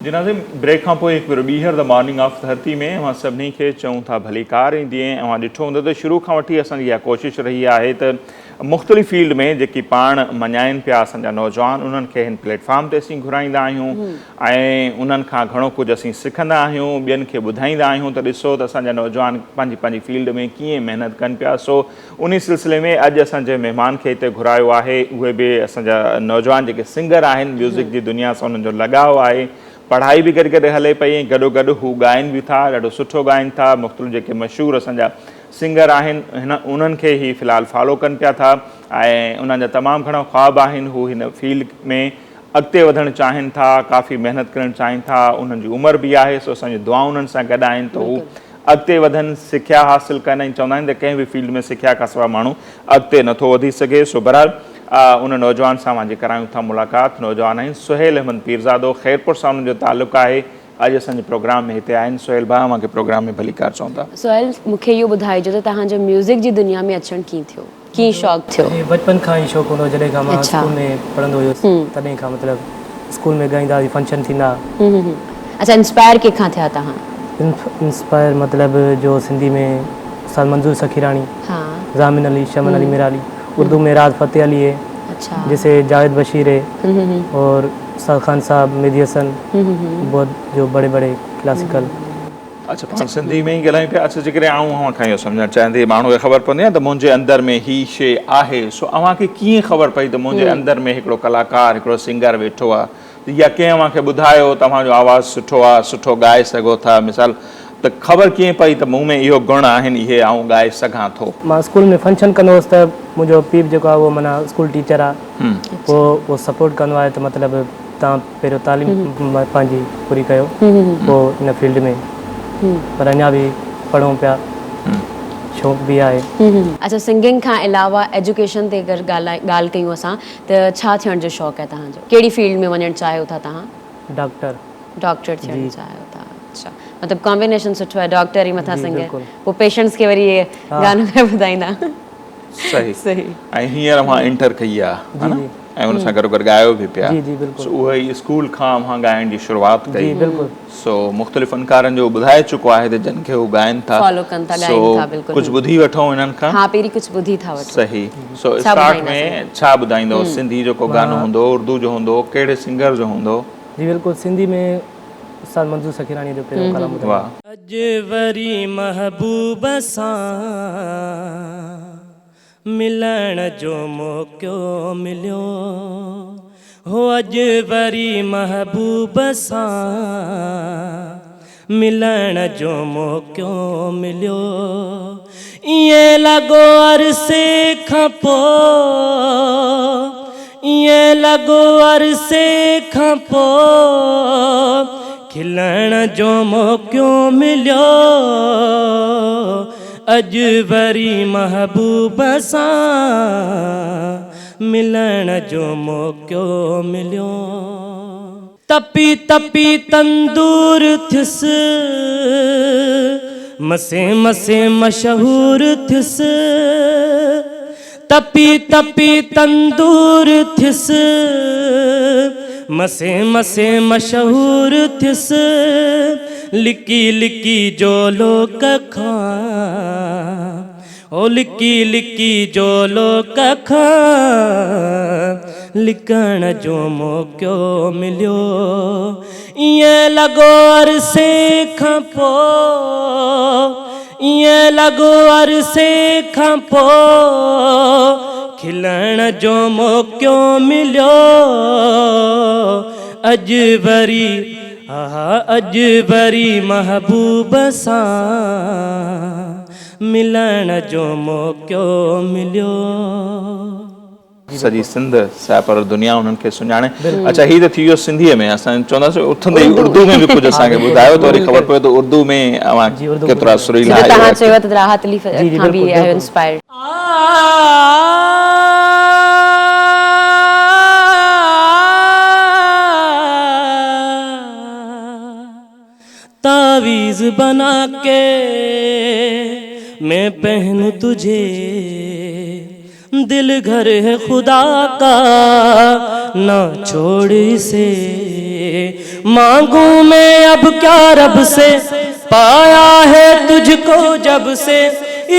जनाज़िम, ब्रेक खां पोइ हिकु भेरो ॿीहर द मॉर्निंग ऑफ धरती में अवां सभिनी खे चऊं था भली कार ईंदी। अवां ॾिठो हूंदो त शुरू खां वठी असांजी इहा कोशिशि रही आहे त मुख़्तलिफ़ फील्ड में जेकी पाण मञाइनि पिया असांजा नौजवान, उन्हनि खे हिन प्लेटफॉर्म ते असीं घुराईंदा आहियूं ऐं उन्हनि खां घणो कुझु असीं सिखंदा आहियूं, ॿियनि खे ॿुधाईंदा आहियूं त ॾिसो त असांजा नौजवान पंहिंजी पंहिंजी फील्ड में कीअं महिनत कनि पिया। सो उन सिलसिले में अॼु असांजे महिमान खे हिते घुरायो आहे। उहे बि असांजा नौजवान जेके सिंगर आहिनि, म्यूज़िक जी दुनिया सां उन्हनि जो लॻाव आहे, पढ़ाई बि गॾु गॾु हले पई ऐं गॾोगॾु हू ॻाइनि बि था, ॾाढो सुठो ॻाइनि था। मुख़्तलिफ़ जेके मशहूरु असांजा सिंगर आहिनि उन्हनि खे ई फ़िलहालु फॉलो कनि पिया था ऐं उन्हनि जा तमामु घणा ख़्वाब आहिनि, हू हिन फील्ड में अॻिते वधणु चाहिनि था, काफ़ी महिनत करणु चाहिनि था। उन्हनि जी उमिरि बि आहे, सो असांजी दुआऊं उन्हनि सां गॾु आहिनि त हू अॻिते वधनि, सिख्या हासिलु कनि। ऐं चवंदा आहिनि त कंहिं बि फील्ड में सिख्या खां सवाइ माण्हू अॻिते नथो वधी सघे। सो बहरहाल उन नौजवान सां अवांजी करायूं था मुलाक़ात। नौजवान आहिनि सुहेल अहमद पीरज़ादो, ख़ैरपुर सां उन्हनि जो तालुक़ु आहे। अॼु असांजे प्रोग्राम में हिते आहिनि। सुहेल भाउ, अव्हांखे प्रोग्राम में भली कार चवंदा। सुहेल, मूंखे इहो ॿुधाइजो त तव्हांजो म्यूज़िक जी दुनिया में अचणु कीअं थियो, कीअं शौक़ु थियो? बचपन खां ई शौक़ु हूंदो, जॾहिं खां मां स्कूल में पढ़ंदो हुयुसि तॾहिं खां मतिलबु स्कूल में ॻाईंदा हुआ, फंक्शन थींदा। अच्छा, इंस्पायर कंहिंखां थिया तव्हां? इंस्पायर मतिलबु जो सिंधी में उस्ताद मंजूर सखीरानी, हाँ। जामिन अली, शमन अली मिराली। उर्दू में राज फ़तेह अली है, अच्छा। जैसे जावेद बशीर है, और उस्ताद खान साहब, मेहदी हसन, बहुत जो बड़े बड़े क्लासिकल। अच्छा, पाण सिंधी में ई ॻाल्हायूं पिया। अच्छा, जेकॾहिं आऊं अव्हां खां इहो सम्झणु चाहींदे, माण्हू खे ख़बर पवंदी आहे त मुंहिंजे अंदरि में ही शइ आहे, सो अव्हांखे कीअं ख़बर पई त मुंहिंजे अंदरि में हिकिड़ो कलाकार, हिकिड़ो सिंगर वेठो आहे, या कंहिं अव्हांखे ॿुधायो तव्हांजो आवाज़ु सुठो आहे, सुठो ॻाए सघो था, मिसाल त ख़बर कीअं पई त मूं में इहो गुण आहिनि, इहे आऊं ॻाए सघां थो? मां स्कूल में फंक्शन कंदो हुउसि त मुंहिंजो पीउ जेको आहे उहो माना स्कूल टीचर आहे, पोइ सपोर्ट कंदो आहे त मतिलबु तव्हां पहिरियों तालीम पंहिंजी पूरी कयो, पोइ हिन फील्ड में, पर अञा बि पढ़ूं पिया, शौक़ु बि आहे। अच्छा, सिंगिंग खां अलावा एजुकेशन ते अगरि ॻाल्हि कयूं असां त छा थियण जो शौक़ु आहे तव्हांजो? कहिड़ी फील्ड में वञणु चाहियो था तव्हां? डॉक्टर थियणु चाहियो था। अच्छा, मतिलबु कॉम्बिनेशन सुठो आहे, डॉक्टर ई मथां सिंगर, पोइ पेशेंट्स खे वरी गानो ॻाए ॿुधाईंदा। सही सही। ऐं हींअर मां इंटर कई आहे, है न, ऐं उन सां गॾो गॾु ॻायो बि पिया। सो उहा ई स्कूल खां मां ॻाइण जी शुरूआति कई। सो मुख़्तलिफ़ फनकारनि जो ॿुधाए चुको आहे त जिन खे हू ॻाइनि था, फॉलो कनि था, ॻाइनि था, बिल्कुलु। कुझु ॿुधी वठूं हिननि खां। हाँ, पहिरीं कुझु ॿुधी था वठो। सही। सो स्टार्ट में छा ॿुधाईंदो? सिंधी जो को गानो हूंदो, उर्दू जो हूंदो, कहिड़े सिंगर जो हूंदो? जी बिल्कुलु, सिंधी में उस्ताद मंजूर सखीरानी जो पहिरियों कलाम ॿुधायो। वाह। अॼु वरी महबूब सां मिलण जो मौक़ो मिलियो, हो अॼु वरी महबूब सां मिलण जो मौक़ो मिलियो, ईअं लॻो अरसे खां पोइ, ईअं लॻो अरसे खां पोइ खिलण जो मौक़ो मिलियो, अॼु वरी महबूब सां मिलण जो मौक़ो मिलियो, तपी तपी तंदूर थियुसि, मसे मसे मशहूर थियुसि, तपी तपी तंदूर थियुसि, मसे मसे मशहूर थियुसि, लिकी लिकी जो लोक खां, ओ लिकी लिकी जो लोक खां लिकण जो मौक़ो मिलियो, ईअं लॻो अरसे खां पोइ, ईअं लॻो अरसे खां पोइ खिलण जो मौक़ो मिलियो, अॼु वरी अॼु वरी महबूब सां मिलण जो मौक़ो मिलियो। सॼी सिंध सापर दुनिया उन्हनि खे सुञाणे। अच्छा, हीअ त थी वियो सिंधीअ में, असां चवंदासीं उथंदे ई उर्दू में बि कुझु असांखे ॿुधायो त वरी ख़बर पए त उर्दू में अव्हां केतिरा सुरीला आहियो। तव्हां चयो त राहत अली खां बि आहियो इंस्पायर्ड। तावीज़ बना के मैं पहनूं तुझे, दिल घर है खुदा का ना छोड़ इसे, मांगू मैं अब क्या रब से, पाया है तुझको जब से,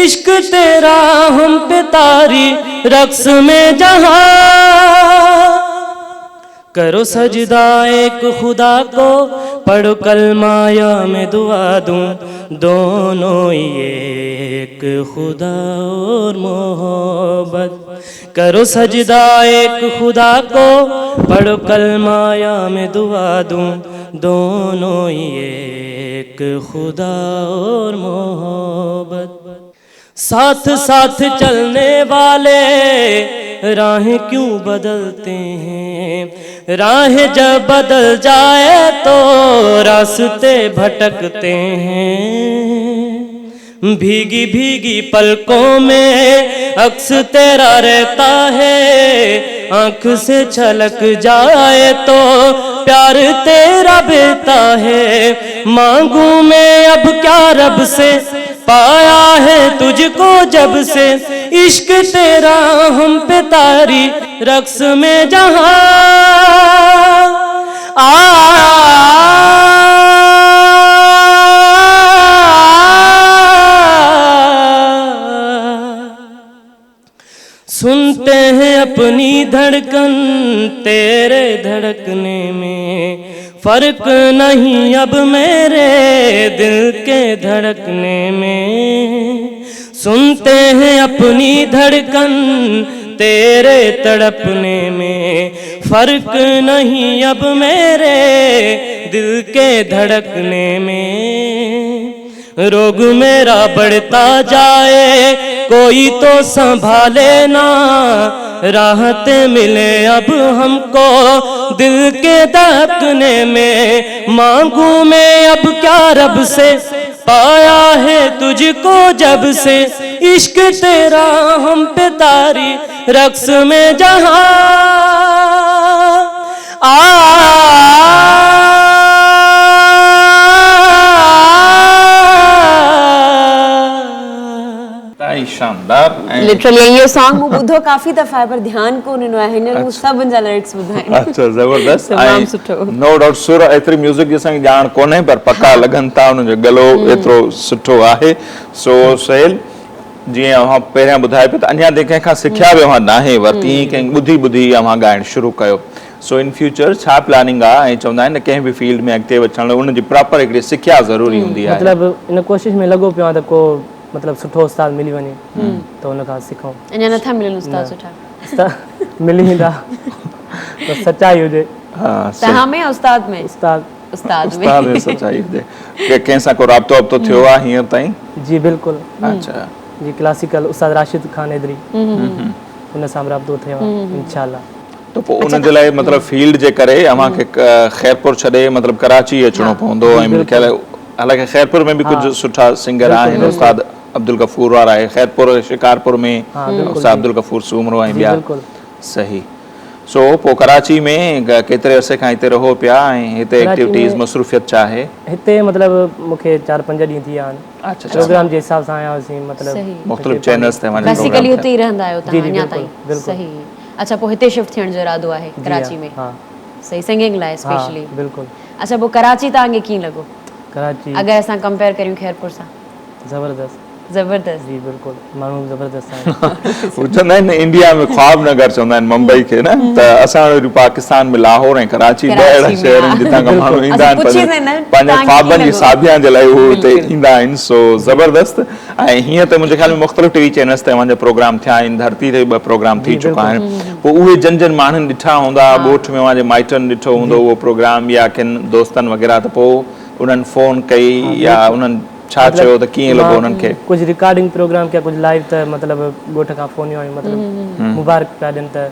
इश्क तेरा हम पे तारी रक्स में जहां, करो सजदा एक खुदा को, पढ़ो कलमा या मैं दुआ दूं, दोनों एक खुदा और मोहब्बत, करो सजदा एक खुदा को, पढ़ो कलमा या मैं दुआ दूं, दोनों एक खुदा और मोहब्बत, साथ साथ चलने वाले राहें क्यों बदलते हैं, राहें जब बदल जाए तो रास्ते भटकते हैं, भीगी भीगी पलकों में अक्स तेरा रहता है, आँख से छलक जाए तो प्यार तेरा बेहता है, मांगू मैं अब क्या रब से, पाया है तुझको जब से, इश्क तेरा हम पे तारी रक्स में जहां, सुनते हैं अपनी धड़कन तेरे धड़कने में, फर्क नहीं अब मेरे दिल के धड़कने में। सुनते हैं अपनी धड़कन तेरे तड़पने में, फर्क नहीं अब मेरे दिल के धड़कने में। रोग मेरा बढ़ता जाए कोई तो संभाले ना, राहतें मिले अब हमको दिल के धड़कने में। मांगू मैं अब क्या रब से, पाया है तुझको जब से, इश्क तेरा हम पे तारी रक्स में जहां शानदार लिटरली ये सॉन्ग मु ॿुधो काफ़ी दफ़ा है पर ध्यान कोन ॾिनो आहे, हिन मु सभिनि जा लिरिक्स ॿुधाइनि। अच्छा ज़बरदस्त। तमामु सुठो। नो डाउट सुर एतिरी म्यूज़िक जी असांखे ॼाण कोन्हे पर पका लॻनि था, उन जो गलो एतिरो सुठो आहे। सो सहेल जीअं अव्हां पहिरियां ॿुधाए पियो त अञा कंहिंखां सिखिया बि अव्हां नाहे वरिती, कंहिं ॿुधी ॿुधी अव्हां ॻाइणु शुरू कयो। सो इन फ्यूचर छा प्लानिंग आहे? ऐं चवंदा आहिनि न कंहिं बि फील्ड में अॻिते अचण लाइ उन जी प्रॉपर हिकिड़ी सिखिया ज़रूरी हूंदी आहे। मतलब इन कोशिश में लॻो पियो आहे त को मतलब सुठो उस्ताद मिली वञे त उन खां सिखूं। अञा नथा मिलनि उस्ताद सुठा? उस्ताद मिली वेंदा त सच्चाई हुजे। हाँ, तव्हां में उस्ताद में? उस्ताद उस्ताद में सच्चाई हुजे। के कंहिंसां को राब्तो वाब्तो थियो आहे हींअर ताईं? जी बिल्कुलु। अच्छा जी क्लासिकल उस्ताद राशिद खान हैदरी उन सां राब्तो थियो आहे इंशाल्लाह। तो पोइ उन जे लाइ मतिलबु फील्ड जे करे अव्हांखे ख़ैरपुर छॾे मतिलबु कराची अचिणो पवंदो। ऐं मुंहिंजे ख़्याल हालांकि ख़ैरपुर में भी कुछ सुठा सिंगर आहिनि। उस्ताद अब्दुल गफूर वारा आहे ख़ैरपुर शिकारपुर में, उस्ताद अब्दुल गफूर सूमरो ऐं ॿिया। सही। सो पोइ कराची में केतिरे अरसे खां हिते रहो पिया ऐं हिते एक्टिविटीज़ मसरूफ़ियत छा आहे? हिते मतिलबु मूंखे 4-5 ॾींहं थी विया आहिनि। अच्छा प्रोग्राम जे हिसाब सां आया हुआसीं मतिलबु मुख़्तलिफ़ चैनल्स ते वञी बेसिकली हुते ई रहंदा आहियो तव्हां अञा ताईं? बिल्कुलु। सही। अच्छा पोइ हिते शिफ्ट थियण जो इरादो आहे कराची में? हाँ सही, सिंगिंग लाइ स्पेशली? बिल्कुलु। अच्छा पोइ कराची तव्हांखे कीअं लॻो? कराची अगरि असां कंपेयर करियूं ख़ैरपुर सां? ज़बरदस्त। ज़बरदस्त। जी बिल्कुलु माण्हू ज़बरदस्त आहिनि। हू चवंदा आहिनि इंडिया में ख्वाब नगर चवंदा आहिनि मुंबई खे न, त असां वरी पाकिस्तान में लाहौर ऐं कराची ॿ अहिड़ा शहर आहिनि जितां खां माण्हू ईंदा आहिनि पंहिंजे ख्वाबनि जी साबिया जे लाइ उहे हिते ईंदा आहिनि। सो ज़बरदस्त। ऐं हीअं त मुंहिंजे ख़्याल में मुख़्तलिफ़ टीवी चैनल्स ते अव्हांजा प्रोग्राम थिया आहिनि, धरती ते 2 प्रोग्राम थी चुका आहिनि। पोइ उहे जन जन माण्हुनि ॾिठा हूंदा, ॻोठ में अव्हांजे माइटनि ॾिठो हूंदो उहो प्रोग्राम या किन दोस्तनि वग़ैरह, त पोइ उन्हनि फ़ोन कई या उन्हनि छा चयो त कीअं लॻो उन्हनि खे? कुछ रिकॉर्डिंग प्रोग्राम क्या कुछ लाइव त मतलब गोठ का फोन आयो मतलब मुबारक पिया ॾियनि त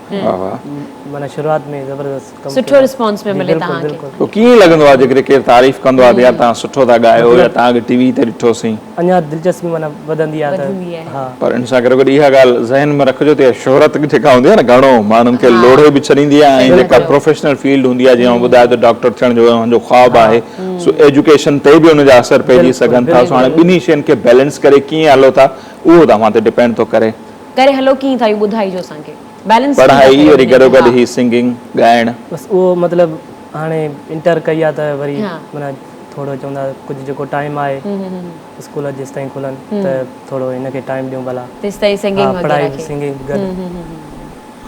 माना शुरुआत में ज़बरदस्त कम सुठो रिस्पॉन्स में मिले तव्हांखे? तो कीअं लॻंदो आहे जेकॾहिं केरु तारीफ़ कंदो आहे या तव्हां सुठो था ॻायो या तव्हांखे टीवी ते ॾिठोसीं? अञा दिलचस्पी माना वधंदी आहे त हा। पर इन सां गॾो गॾु इहा ॻाल्हि ज़हन में रखिजो त शोहरत जेका हूंदी आहे न घणो माण्हुनि खे लोढ़े बि छॾींदी आहे ऐं जेका प्रोफेशनल फील्ड हूंदी आहे जीअं ॿुधायो त डॉक्टर थियण जो मुंहिंजो ख़्वाबु आहे, सो एजुकेशन ते बि उनजा असर पइजी सघनि था। सो हाणे ॿिन्ही शयुनि खे बैलेंस करे कीअं हलो था उहो तव्हां ते डिपेंड थो करे हलो कीअं था इहो ॿुधाइजो असांखे। बैलेंस पढ़ाई वरी गॾो ही सिंगिंग ॻाइण बस उहो मतलब हाणे इंटर कई आहे त वरी माना थोरो चवंदा कुझु जेको टाइम आहे स्कूल जेसि ताईं खुलनि त थोरो हिनखे टाइम ॾियूं भला तेसि ताईं सिंगिंग पढ़ाई सिंगिंग गॾु।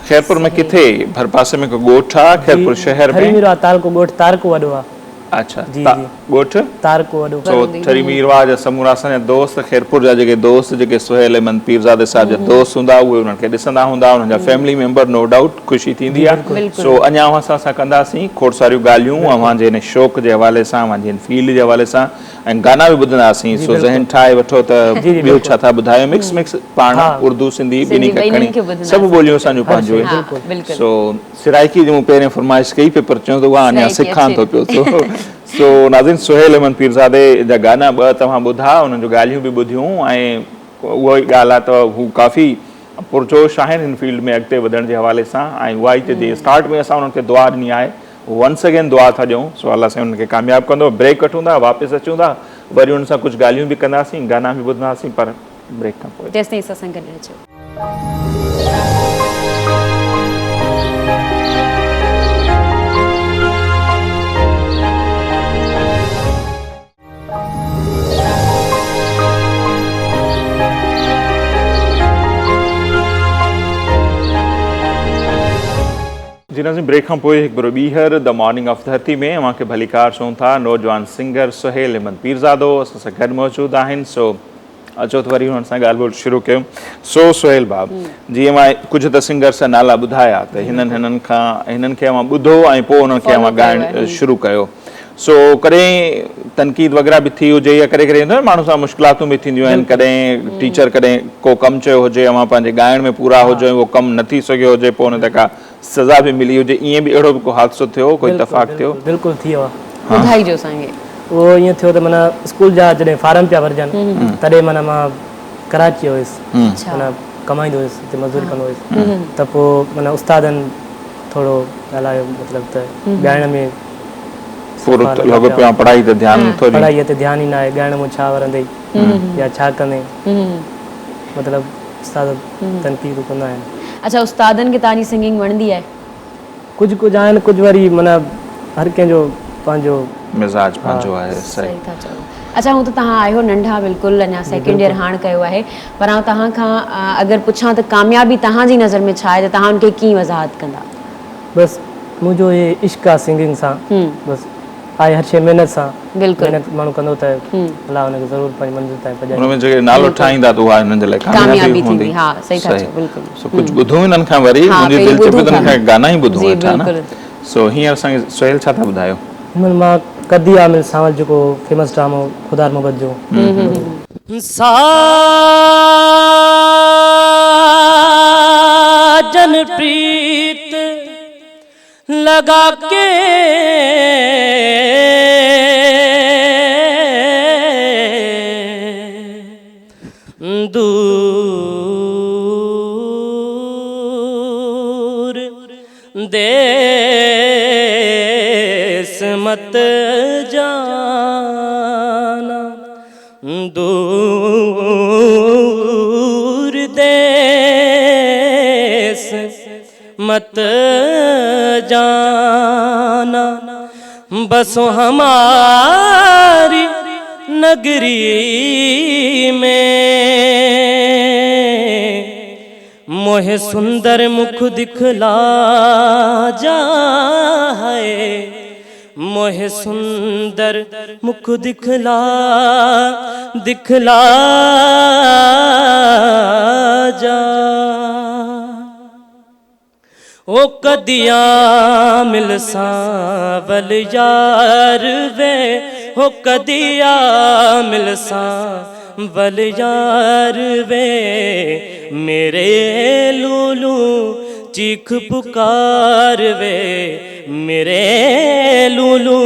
ख़ैरपुर में किथे भरपासे में को ॻोठ आहे ख़ैरपुर शहर में? ठरीमीर आहे तारको ॻोठ तारको वॾो आहे। अच्छा जी ॻोठ तारको वॾो। सो ठरीमीरवा जा समूरा असांजा दोस्त ख़ैरपुर जा जेके दोस्त जेके सुहेल अहमद पीरज़ादे साहिब जा दोस्त हूंदा उहे उन्हनि खे ॾिसंदा हूंदा, उन्हनि जा फैमिली मेंबर नो डाउट ख़ुशी थींदी आहे। सो अञा असां कंदासीं खोड़ सारियूं ॻाल्हियूं अव्हांजे हिन शौक़ जे हवाले सां, अव्हांजे हिन फील्ड जे हवाले सां ऐं गाना बि ॿुधंदासीं। सो ज़हन ठाहे वठो त ॿियो छा था ॿुधायो, मिक्स पाण उर्दू सिंधी ॿिन्ही खे खणी सभु ॿोलियूं असांजूं पंहिंजूं आहिनि। सो सिराइकी जी मूं पहिरियों फरमाइश कई पे पर चयो त उहा अञा सिखां थो पियो। सो नाज़रीन सुहेल अहमद पीरज़ादे जा गाना 2 तव्हां ॿुधा, उन्हनि जूं ॻाल्हियूं बि ॿुधियूं ऐं उहा ई ॻाल्हि आहे त हू काफ़ी पुरजोश आहिनि हिन फील्ड में अॻिते वधण जे हवाले सां। ऐं उहा ई त स्टार्ट में असां उन्हनि खे दुआ ॾिनी आहे, वंस अगेन दुआ था ॾियूं। सो अलाह साईं उन्हनि खे कामयाबु कंदो। ब्रेक वठूं था, वापसि अचूं था, वरी उन सां कुझु ॻाल्हियूं बि कंदासीं, गाना बि ॿुधंदासीं, पर ब्रेक खां पोइ। जेसि ताईं सत्संग गॾु अचो। जी नाज़रीन, ब्रेक खां पोइ हिकु भेरो ॿीहर द मॉर्निंग ऑफ धरती में अव्हांखे भलीकार चऊं था। नौजवान सिंगर सुहेल अहमद पीरज़ादो असां सां गॾु मौजूदु आहिनि। सो अचो त वरी हुननि सां ॻाल्हि ॿोल शुरू कयूं। सो सुहेल भाउ, जीअं मां कुझु त सिंगर सां नाला ॿुधाया त हिननि खे अव्हां ॿुधो ऐं पोइ हुननि खे अव्हां ॻाइणु शुरू कयो। सो कॾहिं तनक़ीद वग़ैरह बि थी हुजे या कॾहिं कॾहिं माण्हू सां मुश्किलातूं बि थींदियूं आहिनि, कॾहिं टीचर कॾहिं को कमु चयो हुजे, अव्हां पंहिंजे ॻाइण में पूरा हुजे, उहो कमु न थी सघियो हुजे, पोइ हुन ते का सज़ा बि मिली हुजे, ईअं बि अहिड़ो बि को हादसो थियो, कोई इतफ़ाक़ थियो? बिल्कुलु थी वियो आहे। ॿुधाइजो असांखे। उहो ईअं थियो त माना स्कूल जा जॾहिं फारम पिया भरजनि तॾहिं माना मां कराची हुयुसि, माना कमाईंदो हुयुसि, हिते मज़दूरी कंदो हुयुसि। त पोइ माना उस्तादनि थोरो ॻाल्हायो, मतिलबु त ॻाइण में पूरो लॻो पियो आहे, पढ़ाई ते ध्यानु नथो ॾिए, पढ़ाईअ ते ध्यानु ई न आहे, ॻाइण में छा वरंदई या छा कंदे, मतिलबु उस्ताद तनक़ीद कंदा आहिनि। अच्छा, उस्तादनि खे तव्हांजी सिंगिंग वणंदी आहे? कुझु आहिनि, कुझु वरी माना हर कंहिंजो पंहिंजो मिज़ाज पंहिंजो आहे। सही था चओ। अच्छा, हूं त तव्हां आहियो नंढा बिल्कुलु, अञा सेकेंड ईयर हाणे कयो आहे, पर आउं तव्हां खां अगरि पुछां त कामयाबी तव्हांजी नज़र में छा आहे, त तव्हां उनखे कीअं वज़ाहत कंदा? बसि मुंहिंजो हे इश्क़ आहे सिंगिंग सां, बसि आहे हर शइ महिनत सां। बिल्कुलु महिनत माण्हू कंदो त अलाह हुनखे ज़रूरु पंहिंजी मंज़िल ताईं पहुचाए। हुन में जेके नालो ठाहींदा त उहा हिननि जे लाइ कामयाबी हूंदी। हा, सही था चओ, बिल्कुलु। सो कुझु ॿुधूं हिननि खां वरी, मुंहिंजी दिलि चए पई त हिननि खां गाना ई ॿुधूं वेठा न। सो हींअर असांखे सुहेल छा था ॿुधायो? हिनमहिल मां कदी आमिर सावल जेको फेमस ड्रामो ख़ुदार मोहब्बत जो साजन प्रीत लगा के दूर देश मत जाना, दूर देश मत जाना, बसो हमारी नगरी में मोहे सुंदर मुख दिखला जाए, मोहे सुंदर मुख दिखला जा। ओ कदिया मिल सावल यार वे, ओ कदिया मिल सावल यार वे, मेरे लूलू चीख पुकार वे, मेरे लूलू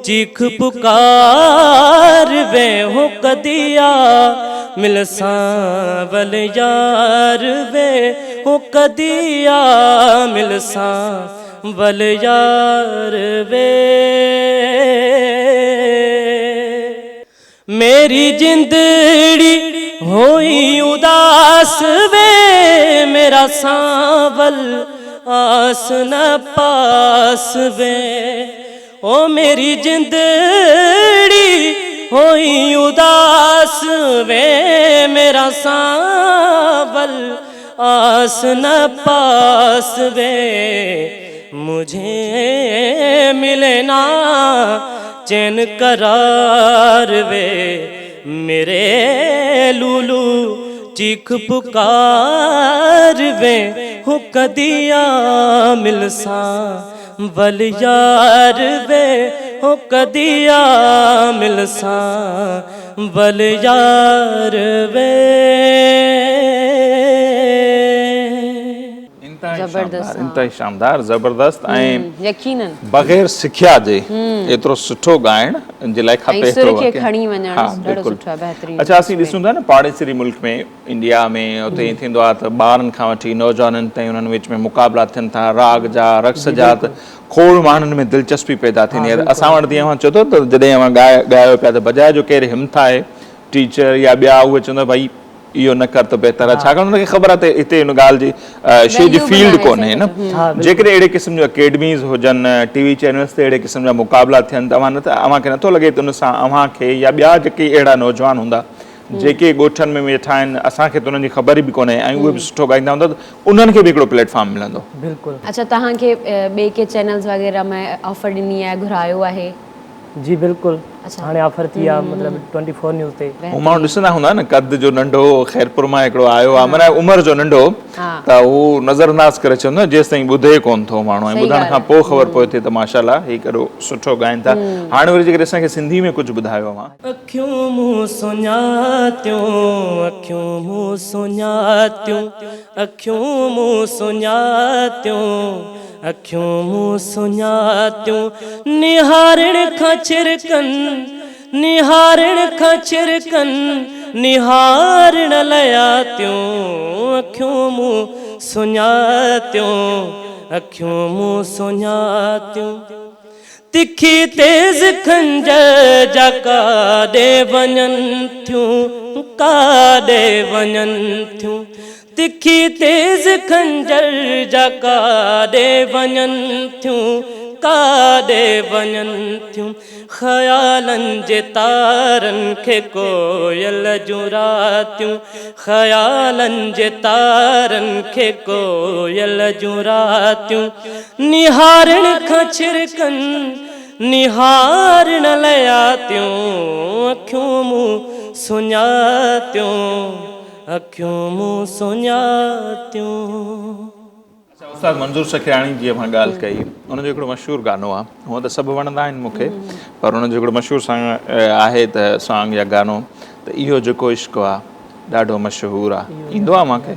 चीख पुकार वे, हो कदिया मिल सावल यार वे, हो कदिया मिल सावल यार वे। मेरी जिंदड़ी होई उदास वे, मेरा सावल आस न पास वे, ओ मेरी जिंदड़ी होई उदास वे, मेरा सावल आस न पास वे, मुझे मिले ना चैन करार वे, मेरे लूलू चीख पुकार वे, हो कदिया मिल सावल यार वे, हो कदिया मिल सावल यार वे। इंतहाई शानदार, ज़बरदस्त ऐं यकीनन बग़ैर सिखिया जे एतिरो सुठो ॻाइण जे लाइ खपे सुर खे खणी वञणु ॾाढो सुठो आहे, बहितरीनु। अच्छा, असीं ॾिसूं था न पाड़ेसरी मुल्क में, इंडिया में, उते ईअं थींदो आहे त ॿारनि खां वठी नौजवाननि ताईं उन्हनि विच में मुक़ाबला थियनि था, राग जा, रक़्स जा, त खोड़ माण्हुनि में दिलचस्पी पैदा थींदी आहे। असां वटि जीअं चओ था त जॾहिं अव्हां ॻायो पिया त बजाए जो केरु हिमथ आहे टीचर या ॿिया, उहे चवंदा भई इहो न कर त बहितर आहे, छाकाणि हुनखे ख़बर आहे त हिते हिन ॻाल्हि जी शइ जी फील्ड कोन्हे न। जेकॾहिं अहिड़े क़िस्म जूं अकेडमीज़ हुजनि, टीवी चैनल्स ते अहिड़े क़िस्म जा मुक़ाबला थियनि त अव्हांखे नथो लॻे त उन सां अव्हांखे या ॿिया जेके अहिड़ा नौजवान हूंदा जेके ॻोठनि में वेठा आहिनि असांखे त उन्हनि जी ख़बर बि कोन्हे ऐं उहे बि सुठो ॻाईंदा हूंदा त उन्हनि खे बि हिकिड़ो प्लेटफॉर्म मिलंदो। बिल्कुलु। अच्छा तव्हांखे ॿिए के चैनल्स वग़ैरह में ऑफर ॾिनी आहे, घुरायो आहे? जी बिल्कुलु। अच्छा। हाणे ऑफर थी आहे मतिलबु 24 न्यूज़ ते। हू माण्हू ॾिसंदा हूंदा न, कद जो नंढो ख़ैरपुर मां हिकिड़ो आयो आहे, माना उमिरि जो नंढो, त हू नज़रअंदाज़ करे चवंदो न जेसि ताईं ॿुधे कोन थो माण्हू, ऐं ॿुधण खां पोइ ख़बर पए थी त माशाल्लाह ही केॾो सुठो ॻाइनि था। हाणे वरी जेकॾहिं असांखे सिंधी में कुझु ॿुधायो मां। अखियूं मूं सुञातियूं, अखियूं मूं सुञातियूं, अखियूं मूं सुञातियूं, अखियूं मूं सुञातियूं, निहारण खां छिरकनि, निहारण खां छिरकनि, निहारण लयातियूं, अखियूं मूं सुञातियूं, अखियूं मूं सुञातियूं। तिखी तेज़ खंजर जा काॾे वञनि थियूं, काॾे वञनि थियूं, तिखी तेज़ खंजर जा काॾे वञनि थियूं, काॾे वञनि थियूं। ख़यालनि जे तारनि खे कोयल जूं रातियूं, ख़यालनि जे तारनि खे कोयल जूं रातियूं, निहारण खां छिरकनि, निहारण लयातियूं, अखियूं मूं सुञातियूं, अखियूं मूं सुञातियूं। उस्ताद मंज़ूर सखियाणी जी मां ॻाल्हि कई, उनजो हिकिड़ो मशहूरु गानो आहे, हूअं त सभु वणंदा आहिनि मूंखे, पर उनजो हिकिड़ो मशहूरु सॉन्ग आहे त सॉन्ग या गानो त इहो जेको इश्क़ आहे ॾाढो मशहूरु आहे, ईंदो आहे मूंखे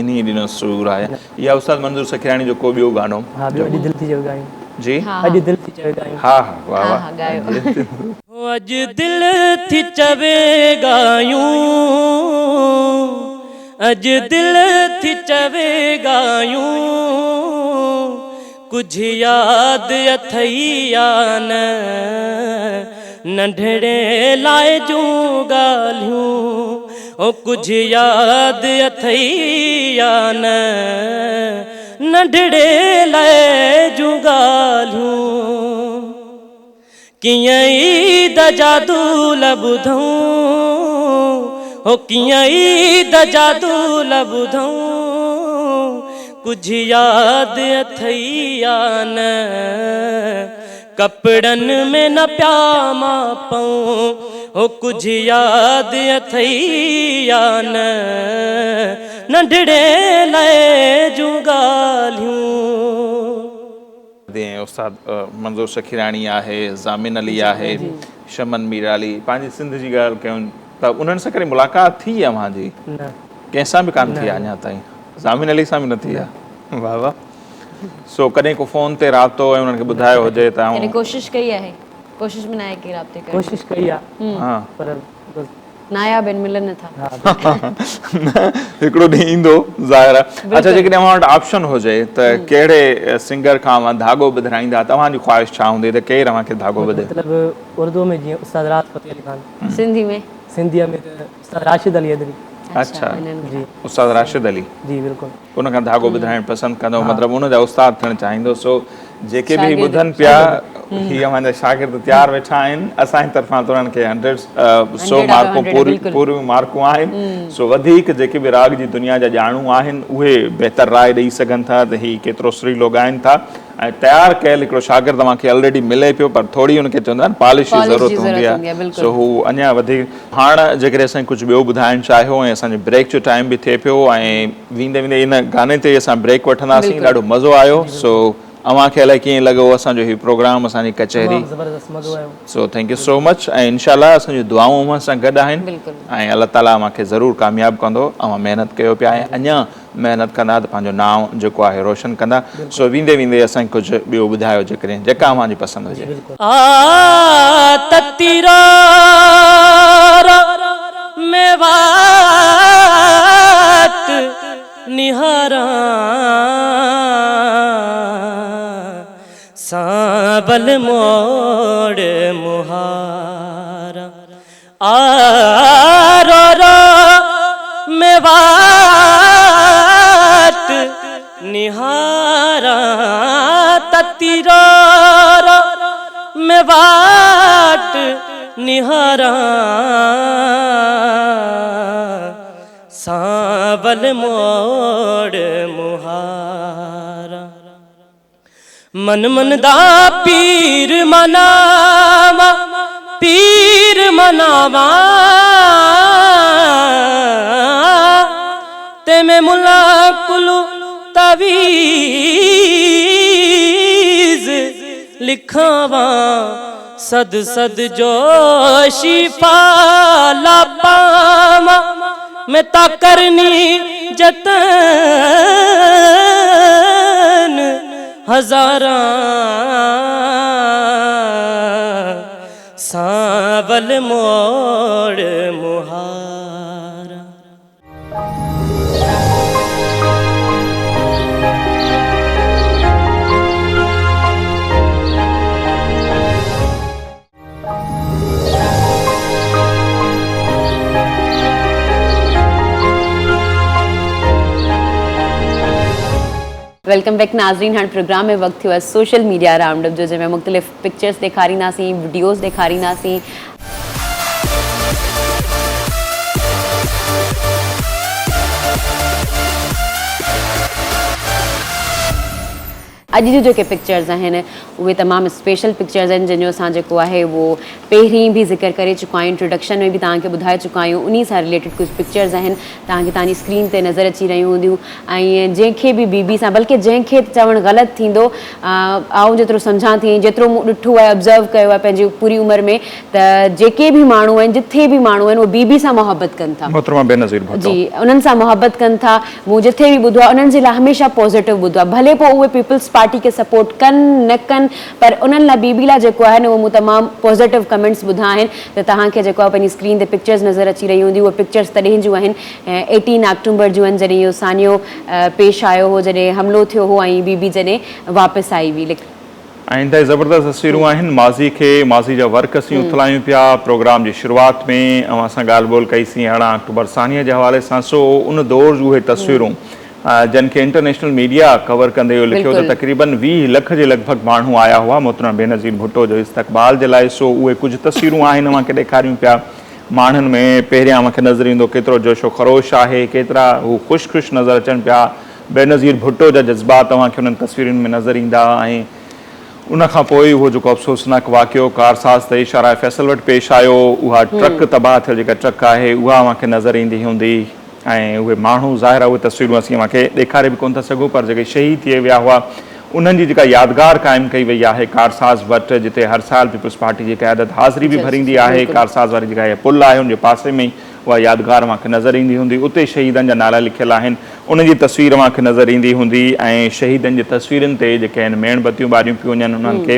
इन ई ॾिनो सूर आहे। इहा उस्ताद मंज़ूर सखियाणी जो को ॿियो गानो? हा ॿियो अॼु दिलि थी चयो ॻायूं। जी अॼु दिलि थी चयो ॻायूं। हा हा वाह वाह। अॼु दिलि थी चवे ॻायूं, अॼु दिलि थी चवे ॻायूं, कुझु यादि अथई या न, नंढड़े लाइ जूं ॻाल्हियूं, ओ कुझु यादि अथई या न, नंढड़े लाइ जूं ॻाल्हियूं। कीअं ईद जा दूल ॿुधूं, हो कीअं ईद जा दूल ॿुधूं, कुझु यादि अथई या न, कपिड़नि में न पिया मां पऊं, हो कुझु यादि अथई या न, नंढड़े लाइ जूं ॻाल्हियूं। उस्ताद मंज़ूर सखियाणी आहे, ज़ामिन अली आहे, शमन मीराली, पंहिंजी सिंध जी ॻाल्हि कयूं त उन्हनि सां कॾहिं मुलाक़ात थी आहे मुंहिंजी? कंहिंसां बि कान थी आहे अञा ताईं, ज़ामिन अली सां बि न थी आहे। वाह वाह। सो कॾहिं को फ़ोन ते राब्तो ऐं उन्हनि खे ॿुधायो हुजे त कोशिश कई आहे? कोशिश में न आहे की राब्ते कयो? कोशिश कई आहे हा पर बस नायाब आहिनि, मिलनि नथा। हिकिड़ो ॾींहुं ईंदो ज़ाहिर आहे। अच्छा जेकॾहिं अव्हां वटि ऑप्शन हुजे त कहिड़े सिंगर खां अव्हां धाॻो ॿधाईंदा, तव्हांजी ख़्वाहिश छा हूंदी त केरु अव्हांखे धाॻो ॿधे? मतिलबु उर्दू में जीअं उस्ताद राहत फ़तेह अली ख़ान, सिंधी में? सिंधीअ में त उस्ताद राशिद अली अदरी। अच्छा जी उस्ताद राशिद अली, जी बिल्कुलु। उन खां धाॻो ॿधाइणु पसंदि कंदो, मतिलबु उन जा उस्ताद थियणु चाहींदो। सो जेके बि ॿुधनि पिया, हीअ अव्हांजा शागिर्द तयारु वेठा आहिनि, असांजी तरफ़ां त उन्हनि खे 100 मार्कूं पूरियूं मार्कूं आहिनि। सो वधीक जेके बि राग जी दुनिया जा ॼाणू आहिनि उहे बहितर राय ॾेई सघनि था त हीअ केतिरो सुरीलो ॻाइनि था। ऐं तयारु कयल हिकिड़ो शागिर्द तव्हांखे ऑलरेडी मिले पियो, पर थोरी हुनखे चवंदा आहिनि पॉलिश जी ज़रूरत हूंदी आहे। सो हू अञा वधीक हाणे जेकॾहिं असां कुझु ॿियो ॿुधाइणु चाहियो ऐं असांजो ब्रेक जो टाइम बि थिए पियो ऐं वेंदे वेंदे इन गाने ते असां ब्रेक वठंदासीं, ॾाढो मज़ो आयो। सो अव्हांखे अलाए कीअं लॻो असांजो हीउ प्रोग्राम, असांजी कचहरी? ज़बरदस्त मज़ो आयो। So thank you so much. ऐं इनशाला असांजूं दुआऊं अव्हां सां गॾु आहिनि ऐं अलाह ताला अव्हांखे ज़रूरु कामयाबु कंदो। अव्हां महिनत कयो पिया ऐं अञा महिनत कंदा त पंहिंजो नाम जेको आहे रोशन कंदा। सो वेंदे वेंदे असांखे कुझु ॿियो ॿुधायो जेकॾहिं जेका अव्हांजी पसंदि हुजे। निहारा साबल मोड़ मुहारा, आरो रो मेवाट निहारा, ततीरो रो मेवाट निहारा। सावल मोड़ मुहारा मन मन दा पीर मनावा पीर मनावा ते मैं मुला कुलू तवीज लिखावा सद सद जोशी पाला पावा मैं ता करनी जतन हजारा सावल मोड़ मुहारा। वेलकम बैक नाज़रीन। हाणे प्रोग्राम में वक्त थियो आहे सोशल मीडिया राउंडअप जो, जंहिंमें मुख़्तलिफ़ पिक्चर्स ॾेखारींदासीं, वीडियोस ॾेखारींदासीं। अॼु जी जेके पिक्चर्स आहिनि उहे तमामु स्पेशल पिक्चर्स आहिनि, जंहिंजो असां जेको आहे उहो पहिरीं बि ज़िक्र करे चुका आहियूं, इंट्रोडक्शन में बि तव्हांखे ॿुधाए चुका आहियूं। उन सां रिलेटेड कुझु पिक्चर्स आहिनि तव्हांखे तव्हांजी स्क्रीन ते नज़र अची रहियूं हूंदियूं। ऐं जंहिंखे बि बीबी सां, बल्कि जंहिंखे चवणु ग़लति थींदो, आउं जेतिरो सम्झां थी, जेतिरो मूं ॾिठो आहे, ऑब्ज़र्व कयो आहे पंहिंजी पूरी उमिरि में, त जेके बि माण्हू आहिनि, जिथे बि माण्हू आहिनि, उहे बीबी सां मोहबत कनि था। मोहतरमा बेनज़ीर भुट्टो जी, उन्हनि सां मोहबत कनि था। मूं जिथे बि ॿुधो आहे उन्हनि जे लाइ हमेशह पॉज़िटिव ॿुधो आहे, भले पोइ उहे पीपल्स पार्टी खे सपोर्ट कनि न कनि, पर उन्हनि लाइ बीबी लाइ जेको आहे न उहो मूं तमामु पॉज़िटिव कमेंट्स ॿुधा आहिनि। त तव्हांखे जेको आहे पंहिंजी स्क्रीन ते पिक्चर्स नज़र अची रही हूंदी। उहे पिक्चर्स तॾहिं जूं आहिनि 18 अक्टूबर जूं आहिनि, जॾहिं इहो सानियो पेश आयो हो, जॾहिं हमिलो थियो हो ऐं बीबी जॾहिं वापसि आई हुई। ऐं इंतहाई ज़बरदस्त तस्वीरूं आहिनि। माज़ी जा वर्क असीं उथलायूं पिया प्रोग्राम जी शुरूआति में, ऐं असां ॻाल्हि ॿोल कईसीं 18 अक्टूबर सानिया जे हवाले सां। सो उन दौर जूं उहे तस्वीरूं जिन खे इंटरनेशनल मीडिया कवर कंदे हुयो लिखियो त तक़रीबन 20 लख जे लॻभॻि माण्हू आया हुआ मोहतरमा बेनज़ीर भुट्टो जो इस्तक़बाल जे लाइ। सो उहे कुझु तस्वीरूं आहिनि मूंखे ॾेखारियूं पिया। माण्हुनि में पहिरियां मूंखे नज़र ईंदो केतिरो जोशो ख़रोश आहे, केतिरा हू ख़ुशि नज़र अचनि पिया। बेनज़ीर भुट्टो जा जज़्बात तव्हांखे उन्हनि तस्वीरुनि में नज़र ईंदा। ऐं उनखां पोइ उहो जेको अफ़सोसनाक वाक़ियो कारसाज़ ते इशारा फैसल वटि पेश आयो, उहा ट्रक तबाह थियल जेका ट्रक आहे उहा मूंखे नज़र ईंदी हूंदी। ऐं उहे माण्हू ज़ाहिर आहे उहे तस्वीरूं असीं मूंखे ॾेखारे बि कोन था सघूं, पर जेके शहीद थी विया हुआ उन्हनि जी जेका यादगार क़ाइमु कई वई आहे कारसाज़ वटि, जिते हर साल पीपल्स पार्टी जी क़यादत हाज़िरी बि भरींदी आहे। कारसाज़ वारी जेका पुल आहे उनजे पासे में ई उहा यादगार मूंखे नज़र ईंदी हूंदी। उते शहीदनि जा नाला लिखियलु आहिनि, उनजी तस्वीर मूंखे नज़र ईंदी हूंदी। ऐं शहीदनि जी तस्वीरुनि ते जेके आहिनि मेणबतियूं ॿारियूं पियूं वञनि, उन्हनि खे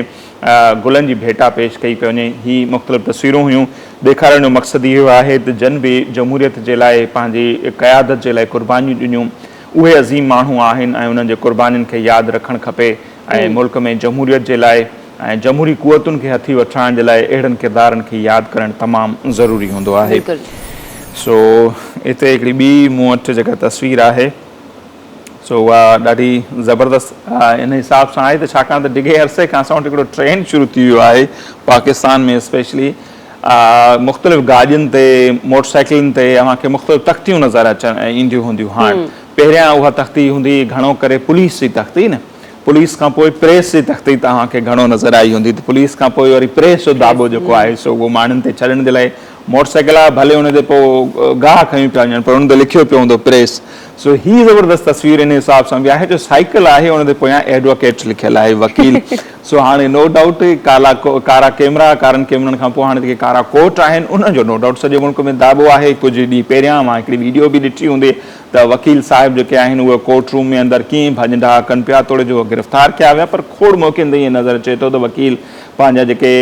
गुलनि जी भेटा पेश कई पई वञे। ही मुख़्तलिफ़ तस्वीरूं हुयूं। ॾेखारण जो मक़सदु इहो आहे त जन बि जमहूरियत जे लाइ पंहिंजी क़यादत जे लाइ क़ुर्बानियूं ॾिनियूं, उहे अज़ीम माण्हू आहिनि ऐं उन्हनि जे क़ुर्बानियुनि खे यादि रखणु खपे। ऐं मुल्क में जमहूरियत जे लाइ ऐं जमहूरी क़ुवतुनि खे हथी वठाइण जे लाइ अहिड़नि किरदारनि खे यादि करणु तमामु ज़रूरी हूंदो आहे। सो हिते हिकिड़ी ॿी मूं वटि जेका तस्वीर आहे सो उहा ॾाढी ज़बरदस्त इन हिसाब सां आहे त छाकाणि त डिघे अरसे खां असां वटि हिकिड़ो ट्रेंड शुरू थी वियो आहे पाकिस्तान में, स्पेशली मुख़्तलिफ़ गाॾियुनि ते, मोटरसाइकिलुनि ते अव्हांखे मुख़्तलिफ़ तख़्तियूं नज़र अचनि ईंदियूं हूंदियूं। हाणे पहिरियां उहा तख़्ती हूंदी घणो करे पुलिस जी तख़्ती, न पुलिस खां पोइ प्रेस जी तख़्ती तव्हांखे घणो नज़र आई हूंदी। त पुलिस खां पोइ वरी प्रेस जो दाबो जेको आहे सो उहो माण्हुनि ते छॾण जे लाइ मोटरसाइकिल आहे, भले हुन ते पोइ गाह खयूं पिया वञनि, पर हुन ते लिखियो पियो हूंदो प्रेस। सो हीअ ज़बरदस्त तस्वीर इन हिसाब सां बि आहे जो साइकिल आहे, हुन ते पोयां एडवोकेट लिखियलु आहे, वकील। सो हाणे नो डाउट कारा कैमरा, कारनि कैमरनि खां पोइ हाणे जेके कारा कोट आहिनि उनजो नो डाउट सॼे मुल्क में दाबो आहे। कुझु ॾींहं पहिरियां मां हिकिड़ी वीडियो बि ॾिठी हूंदी त वकील साहिब जेके आहिनि उहे कोर्ट रूम में अंदरि कीअं भॼंदा कनि पिया, तोड़े जो गिरफ़्तार कया विया, पर खोड़ मौक़े ते ईअं नज़र अचे थो त वकील पंहिंजा जेके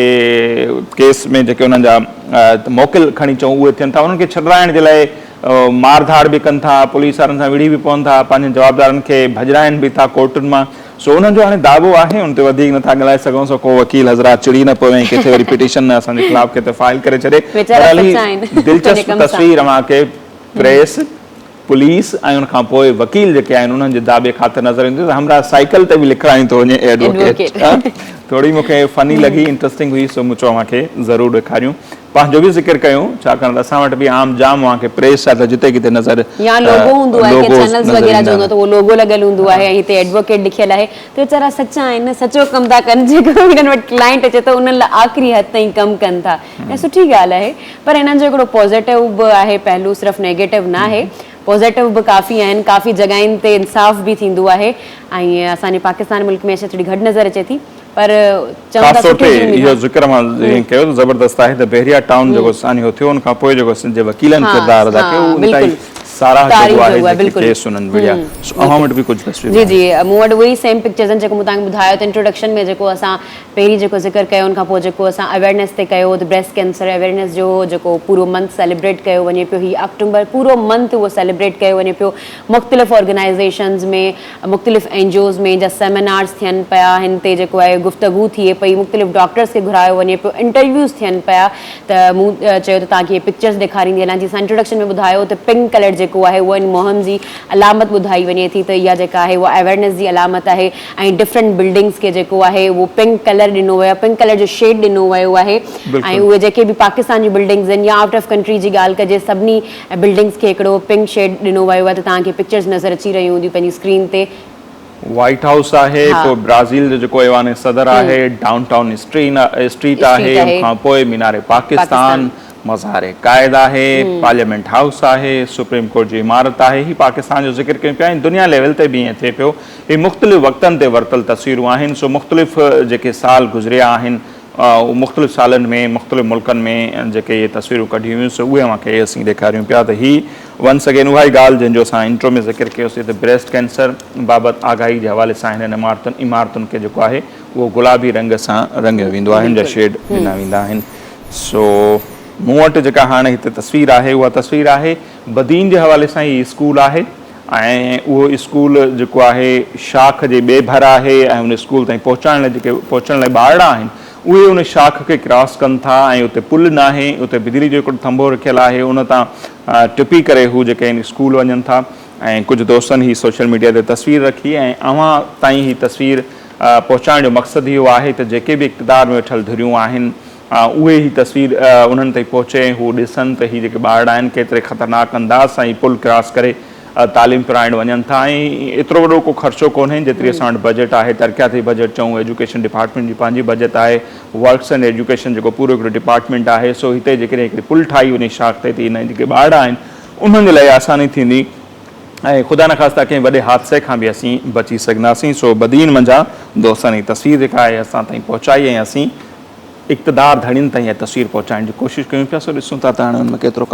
केस में जेके उन्हनि जा मोकिल खणी अचूं उहे थियनि था, उन्हनि खे छॾाइण जे लाइ मारधाड़ बि कनि था, पुलिस वारनि सां विढ़ी बि पवनि था, पंहिंजे जवाबदारनि खे भॼराइनि बि था कोर्टुनि मां। सो उन्हनि जो हाणे दाबो आहे, उन ते वधीक नथा ॻाल्हाए सघूं। सो को वकील हज़रात चिड़ी न पवे, किथे वरी पिटीशन असांजे ख़िलाफ़ किथे फाइल करे छॾे। दिलचस्प तस्वीर मूंखे प्रेस, पुलिस ऐं उनखां पोइ वकील जेके आहिनि उन्हनि जे दाबे ख़ातिर नज़र ईंदी त हमरा साइकिल ते बि लिखाइणी थो वञे एडवोकेट। थोरी मूंखे फनी लॻी, इंट्रस्टिंग हुई, सो मूं चयो मूंखे ज़रूरु ॾेखारियूं। पंहिंजो बि ज़िक्र कयूं छाकाणि त असां वटि बि आम जाम वहाँ खे प्रेस आहे त जिते किथे नज़र या लोगो हूंदो आहे कि चैनल्स वग़ैरह जो ईंदा हूंदो त उहो लोगो लॻियल हूंदो आहे ऐं हिते एडवोकेट लिखियल आहे त वीचारा सचा आहिनि सचो कमु था कनि जेको हिननि वटि क्लाइंट अचे त उन्हनि लाइ आख़िरी हद ताईं कमु कनि था ऐं सुठी ॻाल्हि आहे पर हिननि जो हिकिड़ो पॉज़िटिव बि आहे पहलू सिर्फ़ु नेगेटिव न आहे पॉज़िटिव बि काफ़ी आहिनि काफ़ी जॻहियुनि ते इंसाफ़ बि थींदो आहे ऐं असांजे पाकिस्तान मुल्क में थोड़ी घटि नज़र अचे थी पर चवंदा ख़ासि तौर ते सुठी इहो ज़िक्र मां जीअं कयो त ज़बरदस्त आहे त बहरिया टाउन जेको सानी थियो उन खां पोइ जेको सिंध जे वकीलनि किरदार अदा कयो उहो इंतहाई साराह जो आहे जेके केस उन्हनि विढ़िया अवां वटि बि कुझु तस्वीर जी जी मूं वटि उहे ई सेम पिक्चर्स आहिनि जेको मूं तव्हांखे ॿुधायो त इंट्रोडक्शन में जेको असां पहिरीं जेको ज़िक्र कयो उन खां पोइ जेको असां अवेयरनेस ते कयो त ब्रेस्ट कैंसर अवेयरनेस जो जेको पूरो मंथ सेलिब्रेट कयो वञे पियो हीउ अक्टूबर पूरो मंथ उहो सेलिब्रेट कयो वञे पियो मुख़्तलिफ़ ऑर्गेनाइज़ेशन्स में मुख़्तलिफ़ एनजीओज़ में जा सेमिनार्स थियनि पिया हिन ते जेको आहे गुफ़्तगू थिए पई मुख़्तलिफ़ डॉक्टर्स खे घुरायो वञे पियो इंटरव्यूज़ थियनि पिया त मूं चयो त तव्हांखे इहे पिक्चर्स ॾेखारींदी हलां जीअं इंट्रोडक्शन में ॿुधायो त पिंक कलर जेको आहे उहो इन मुहिम जी अलामत ॿुधाई वञे थी त इहा जेका आहे उहा अवेयरनेस जी अलामत आहे ऐं डिफरेंट बिल्डिंग्स खे जेको आहे उहो पिंक कलर ॾिनो वियो आहे पिंक कलर जो शेड ॾिनो वियो आहे ऐं उहे जेके बि पाकिस्तान जी बिल्डिंग्स आहिनि या आउट ऑफ कंट्री जी ॻाल्हि कजे सभिनी बिल्डिंग्स खे हिकिड़ो पिंक शेड ॾिनो वियो आहे त तव्हांखे पिक्चर्स नज़र अची रहियूं हूंदियूं पंहिंजी स्क्रीन ते व्हाइट हाउस आहे पोइ ब्राज़ील जो जेको ऐवान सदर आहे डाउन स्ट्रीट आहे उन खां पोइ मीनार पाकिस्तान मज़ार क़ाइद आहे पार्लियामेंट हाउस आहे सुप्रीम कोर्ट जी इमारत आहे ही पाकिस्तान जो ज़िक्र कयूं पिया ऐं दुनिया लेवल ते बि ईअं थिए पियो ही मुख़्तलिफ़ वक़्तनि ते वरितल तस्वीरूं आहिनि सो मुख़्तलिफ़ जेके साल गुज़रिया आहिनि मुख़्तलिफ़ सालनि में मुख़्तलिफ़ मुल्कनि में जेके इहे तस्वीरूं कढियूं हुयूं सो उहे मूंखे असीं ॾेखारियूं पिया त ही वंस अगेन उहा ई ॻाल्हि जंहिंजो असां इंट्रो में ज़िक्र कयोसीं त ब्रेस्ट कैंसर बाबति आगाही जे हवाले सां हिननि इमारतुनि खे जेको आहे उहो गुलाबी रंग सां रंगियो वेंदो आहे हिन जा शेड ॾिना वेंदा आहिनि सो मूं वटि जेका हाणे हिते तस्वीर आहे उहा तस्वीर आहे बदीन जे हवाले सां ई स्कूल आहे ऐं उहो स्कूल जेको आहे शाख जे ॿिए भर आहे ऐं उन स्कूल ताईं पहुचण लाइ ॿारड़ा आहिनि उहे उन शाख खे क्रॉस कनि था ऐं उते पुल न आहे उते बिजली जो हिकिड़ो थंभो रखियलु आहे उन तां टिपी करे हू जेके आहिनि स्कूल वञनि था ऐं कुझु दोस्तनि ही सोशल मीडिया ते तस्वीर रखी ऐं अव्हां ताईं ही तस्वीर पहुचाइण जो मक़सदु इहो आहे त जेके बि इक़्तिदार में वेठल धुरियूं आहिनि उहे ही तस्वीर उन्हनि ताईं पहुचे हू ॾिसनि त ही जेके ॿारड़ा आहिनि केतिरे ख़तरनाक अंदाज़ सां ही पुल क्रॉस करे तालीम पिराइण वञनि था ऐं एतिरो वॾो को ख़र्चो कोन्हे जेतिरी असां वटि बजट आहे तरक़ियाती बजट चऊं एजुकेशन डिपार्टमेंट जी पंहिंजी बजट आहे वर्क्स एंड एजुकेशन जेको पूरो हिकिड़ो डिपार्टमेंट आहे सो हिते जेकॾहिं हिकिड़ी पुल ठाही वञे शाख ते हिन जेके ॿारड़ा आहिनि उन्हनि जे लाइ आसानी थींदी ऐं ख़ुदा न ख़ास्ता कंहिं वॾे हादसे खां बि असीं बची सघंदासीं सो बदीन मंझां दोस्तनि जी तस्वीर जेका आहे असां ताईं पहुचाई ऐं असीं इक़्तिदार धड़ियुनि ताईं इहा तस्वीर पहुचाइण जी कोशिशि कयूं पिया सो ॾिसूं था त हाणे हुन में केतिरो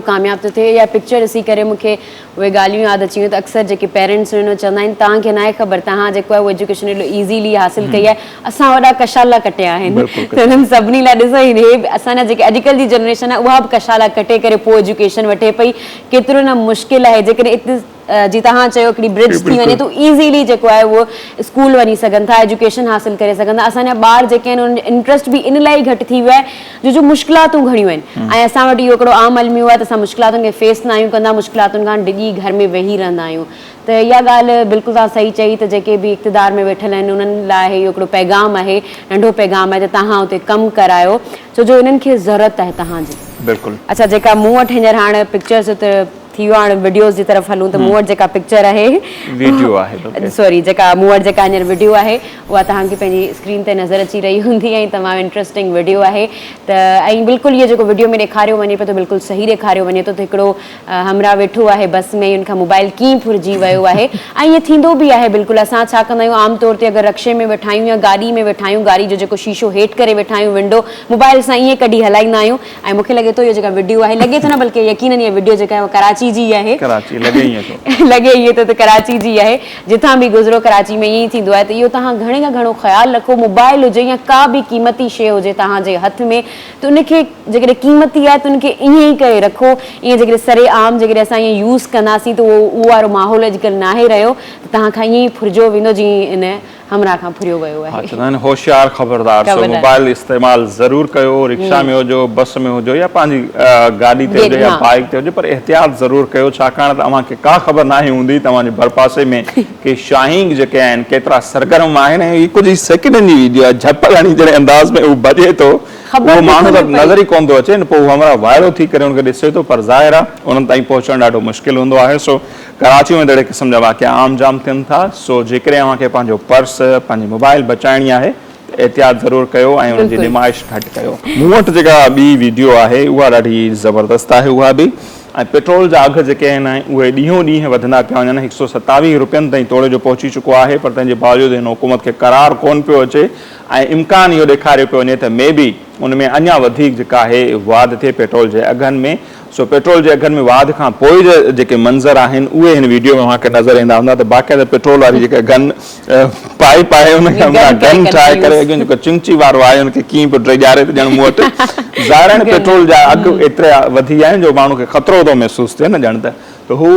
कामयाबु थो थिए या पिक्चर ॾिसी करे मूंखे उहे ॻाल्हियूं यादि अची वियूं त अक्सर जेके पेरेंट्स आहिनि चवंदा आहिनि तव्हांखे न आहे ख़बर तव्हां जेको आहे उहो एजुकेशन एॾो ईज़ीली हासिलु कई आहे असां वॾा कशाला कटिया आहिनि त हुननि सभिनी लाइ ॾिसो हे असांजा जेके अॼुकल्ह जी जनरेशन आहे उहा बि कशाला कटे करे पोइ एजुकेशन वठे पई केतिरो न मुश्किल आहे जेकॾहिं जी तव्हां चयो हिकिड़ी ब्रिज थी वञे त ईज़ीली जेको आहे उहो स्कूल वञी सघनि था एजुकेशन हासिलु करे सघनि था असांजा ॿार जेके आहिनि उन्हनि इंट्रस्ट बि इन लाइ घटि थी वियो आहे जो मुश्किलातूं घणियूं आहिनि ऐं असां वटि इहो हिकिड़ो आम अलमियो आहे त असां मुश्किलातुनि खे फेस न आहियूं कंदा मुश्किलातुनि खां डिॼी घर में वेही रहंदा आहियूं त इहा ॻाल्हि बिल्कुलु तव्हां सही चई त जेके बि इक़्तिदार में वेठल आहिनि उन्हनि लाइ इहो हिकिड़ो पैगाम आहे नंढो पैगाम आहे त तव्हां उते कमु करायो छो जो उन्हनि खे ज़रूरत आहे तव्हांजी बिल्कुलु अच्छा जेका मूं वटि हींअर हाणे पिक्चर्स त थी वियो हाणे वीडियोज़ जी तरफ़ हलूं त मूं वटि जेका पिक्चर आहे वीडियो आहे सॉरी जेका मूं वटि जेका हींअर वीडियो आहे उहा तव्हांखे पंहिंजी स्क्रीन ते नज़र अची रही हूंदी ऐं तमामु इंट्रस्टिंग वीडियो आहे त ऐं बिल्कुलु इहो जेको वीडियो में ॾेखारियो वञे पियो त बिल्कुलु सही ॾेखारियो वञे थो त हिकिड़ो हमरा वेठो आहे बस में हुन खां मोबाइल कीअं फुरिजी वियो आहे ऐं ईअं थींदो बि आहे बिल्कुलु असां छा कंदा आहियूं आमतौर ते अगरि रक्शे में वेठा आहियूं या गाॾी में वेठा आहियूं गाॾी जो जेको शीशो हेठि करे वेठा आहियूं विंडो मोबाइल सां ईअं कढी हलाईंदा आहियूं ऐं मूंखे लॻे थो इहो जेका वीडियो आहे लॻे थो न बल्कि यकीनन इहा वीडियो जेका आहे उहा कराची जी आहे लॻे इहो त कराची जी आहे जिथां बि गुज़रो कराची में ईअं ई थींदो आहे त इहो तव्हां घणे खां घणो ख़्यालु रखो मोबाइल हुजे या का बि क़ीमती शइ हुजे तव्हांजे हथ में त उनखे जेकॾहिं क़ीमती आहे त उनखे ईअं ई करे रखो ईअं जेकॾहिं सरे आम जेकॾहिं असां ईअं यूज़ कंदासीं त उहो वारो माहौल अॼुकल्ह न आहे रहियो त तव्हां खां ईअं ई फुरिजो वेंदो जीअं इन हमरा खां फुरियो वियो आहे होशियार ख़बरदार सो मोबाइल इस्तेमालु ज़रूरु कयो रिक्शा में हुजो बस में हुजो या पंहिंजी गाॾी ते हुजे या बाइक ते हुजे पर एहतियात ज़रूरु कयो छाकाणि त तव्हांखे का ख़बर न हूंदी तव्हांजे भरपासे में के शाहीन जेके आहिनि केतिरा सरगर्म आहिनि ऐं कुझु सेकेंडनि जी वीडियो आहे झपल हणी जहिड़े अंदाज़ में उहो भॼे थो ख़बर उहो बि माण्हू त कोन्हे पई। नज़र ई कोन थो अचे न, पोइ हमारा वाइड़ो थी करे हुनखे ॾिसे थो, पर ज़ाहिर आहे उन्हनि ताईं पहुचणु ॾाढो मुश्किल हूंदो आहे। सो कराची में अहिड़े क़िस्म जा वाक़िया आम जाम थियनि था। सो जेकॾहिं अव्हांखे पंहिंजो पर्स पंहिंजी मोबाइल बचाइणी आहे त एहतियात ज़रूरु कयो ऐं हुनजी बिल्कुलु। निमाइश घटि कयो। मूं वटि जेका ॿी वीडियो आहे उहा ॾाढी ज़बरदस्त आहे। उहा बि ऐं पेट्रोल जा अघ जेके आहिनि उहे ॾींहों ॾींहुं वधंदा पिया वञनि। 127 रुपयनि ताईं तोड़े जो पहुची चुको आहे, पर तंहिंजे बावजूदि हिन हुकूमत खे करार कोन पियो अचे ऐं इम्कान इहो ॾेखारियो पियो वञे त मे बी उन में अञा वधीक जेका आहे वाध थिए पेट्रोल जे अघनि में। सो पेट्रोल जे अघनि में वाध खां पोइ जा जेके मंज़र आहिनि उहे हिन वीडियो में अव्हांखे नज़र ईंदा हूंदा। त बाक़ाइदा पेट्रोल वारी जेके गन पाइप आहे उनखे गन ठाहे करे अॻियो जेको चिंची वारो आहे उनखे कीअं पियो ॾियारे त ॼण मूं वटि ज़ाहिर आहे पेट्रोल जा अघु एतिरा वधी विया आहिनि जो माण्हू खे ख़तरो थो महसूसु थिए न ॼण त हू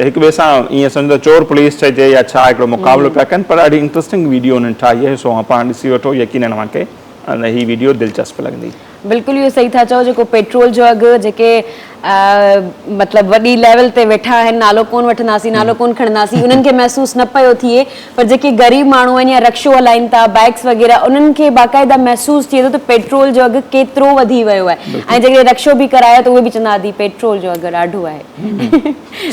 हिक ॿिए सां ईअं सम्झो चोर पुलिस चइजे या छा हिकिड़ो मुक़ाबिलो पिया कनि। पर ॾाढी इंट्रस्टिंग वीडियो उन्हनि ठाही आहे। सो पाण ॾिसी वठो, यकीनन अव्हांखे ही वीडियो दिलचस्प लॻंदी। बिल्कुलु इहो सही था चओ, जेको पेट्रोल जो अघु जेके मतिलबु वॾी लेवल ते वेठा आहिनि, नालो कोन वठंदासीं, नालो कोन खणंदासीं, उन्हनि खे महसूसु न पियो थिए, पर जेके ग़रीब माण्हू आहिनि या रक्शो हलाइनि था, बाइक्स वग़ैरह, उन्हनि खे बाक़ाइदा महसूसु थिए थो त पेट्रोल जो अघु केतिरो वधी वियो आहे। ऐं जेके रक्शो बि करायो त उहे बि चवंदा आदि पेट्रोल जो अघु ॾाढो आहे।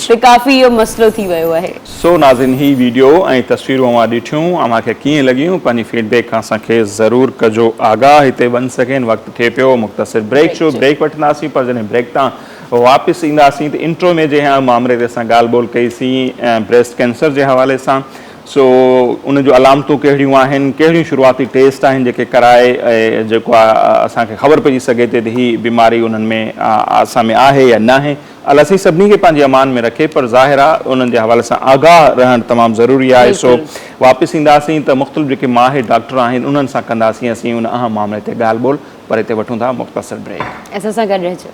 त काफ़ी इहो मसइलो थी वियो आहे। सो नाज़रीन, ही वीडियो ऐं तस्वीरूं अवां ॾिठियूं, अव्हांखे कीअं लॻियूं? पंहिंजी फीडबैक खां असांखे ज़रूरु कजो आगाह। हिते 1 सेकेंड वक़्तु थिए पियो मुख़्तसिर ब्रेक जो, ब्रेक वठंदासीं, पर जॾहिं ब्रेक तां वापसि ईंदासीं त इंट्रो में जंहिं मामले ते असां ॻाल्हि ॿोल कईसीं ब्रेस्ट कैंसर जे हवाले सां, सो उन जूं अलामतूं कहिड़ियूं आहिनि, कहिड़ियूं शुरूआती टेस्ट आहिनि जेके कराए ऐं जेको आहे असांखे ख़बर पइजी सघे थी त ही बीमारी उन्हनि में असां में आहे या न आहे। अलाए असीं सभिनी खे पंहिंजे अमान में रखे, पर ज़ाहिर आहे उन्हनि जे हवाले सां आगाह रहणु तमामु ज़रूरी आहे। सो वापसि ईंदासीं त मुख़्तलिफ़ जेके माहिर डॉक्टर आहिनि उन्हनि सां कंदासीं असीं उन अहम मामले ते ॻाल्हि ॿोल। पर हिते वठूं था मुख़्तसिर ब्रेक। असां सां गॾु रहिजो।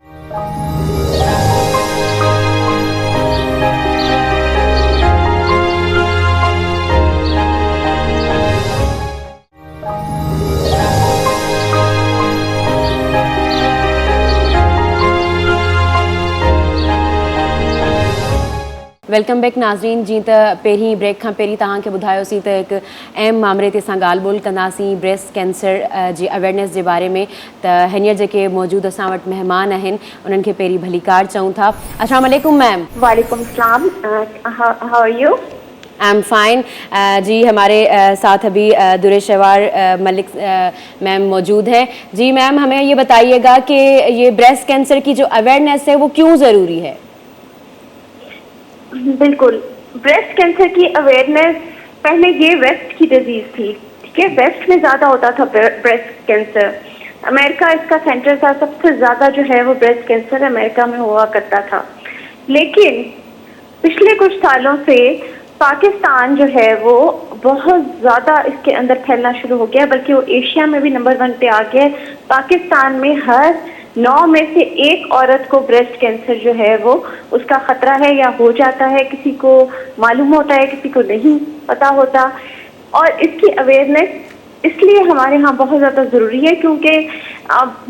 वेलकम बैक नाज़रीन। जी त पहिरीं ब्रेक खां पहिरीं तव्हांखे ॿुधायोसीं त हिकु अहम मामले ते असां ॻाल्हि ॿोल कंदासीं ब्रेस्ट कैंसर जी अवेयरनेस जे बारे में। त हींअर जेके मौजूदु असां वटि महिमान आहिनि उन्हनि खे पहिरीं भलीकार चऊं था। अस्सलाम वालेकुम मैम। वालेकुम सलाम। How are you? I am fine. जी हमारे साथ अभी दुरेशवार मलिक मैम मौजूद हैं। जी मैम, हमें ये बताइएगा कि ये ब्रेस्ट कैंसर की जो अवेयरनेस है वो क्यों ज़रूरी है? बिल्कुल, ब्रेस्ट कैंसर की अवेयरनेस, पहले ये वेस्ट की डिजीज थी, ठीक है, वेस्ट में ज़्यादा होता था ब्रेस्ट कैंसर। अमेरिका इसका सेंटर था, सबसे ज़्यादा जो है वो ब्रेस्ट कैंसर अमेरिका में हुआ करता था। लेकिन पिछले कुछ सालों से पाकिस्तान जो है वो बहुत ज़्यादा इसके अंदर फैलना शुरू हो गया, बल्कि वो एशिया में भी नंबर 1 पे आ गया। पाकिस्तान में हर 9 में से 1 औरत को ब्रेस्ट कैंसर जो है वो उसका खतरा है या हो जाता है। किसी को मालूम होता है, किसी को नहीं पता होता। और इसकी अवेयरनेस इसलिए हमारे यहाँ बहुत ज़्यादा ज़रूरी है क्योंकि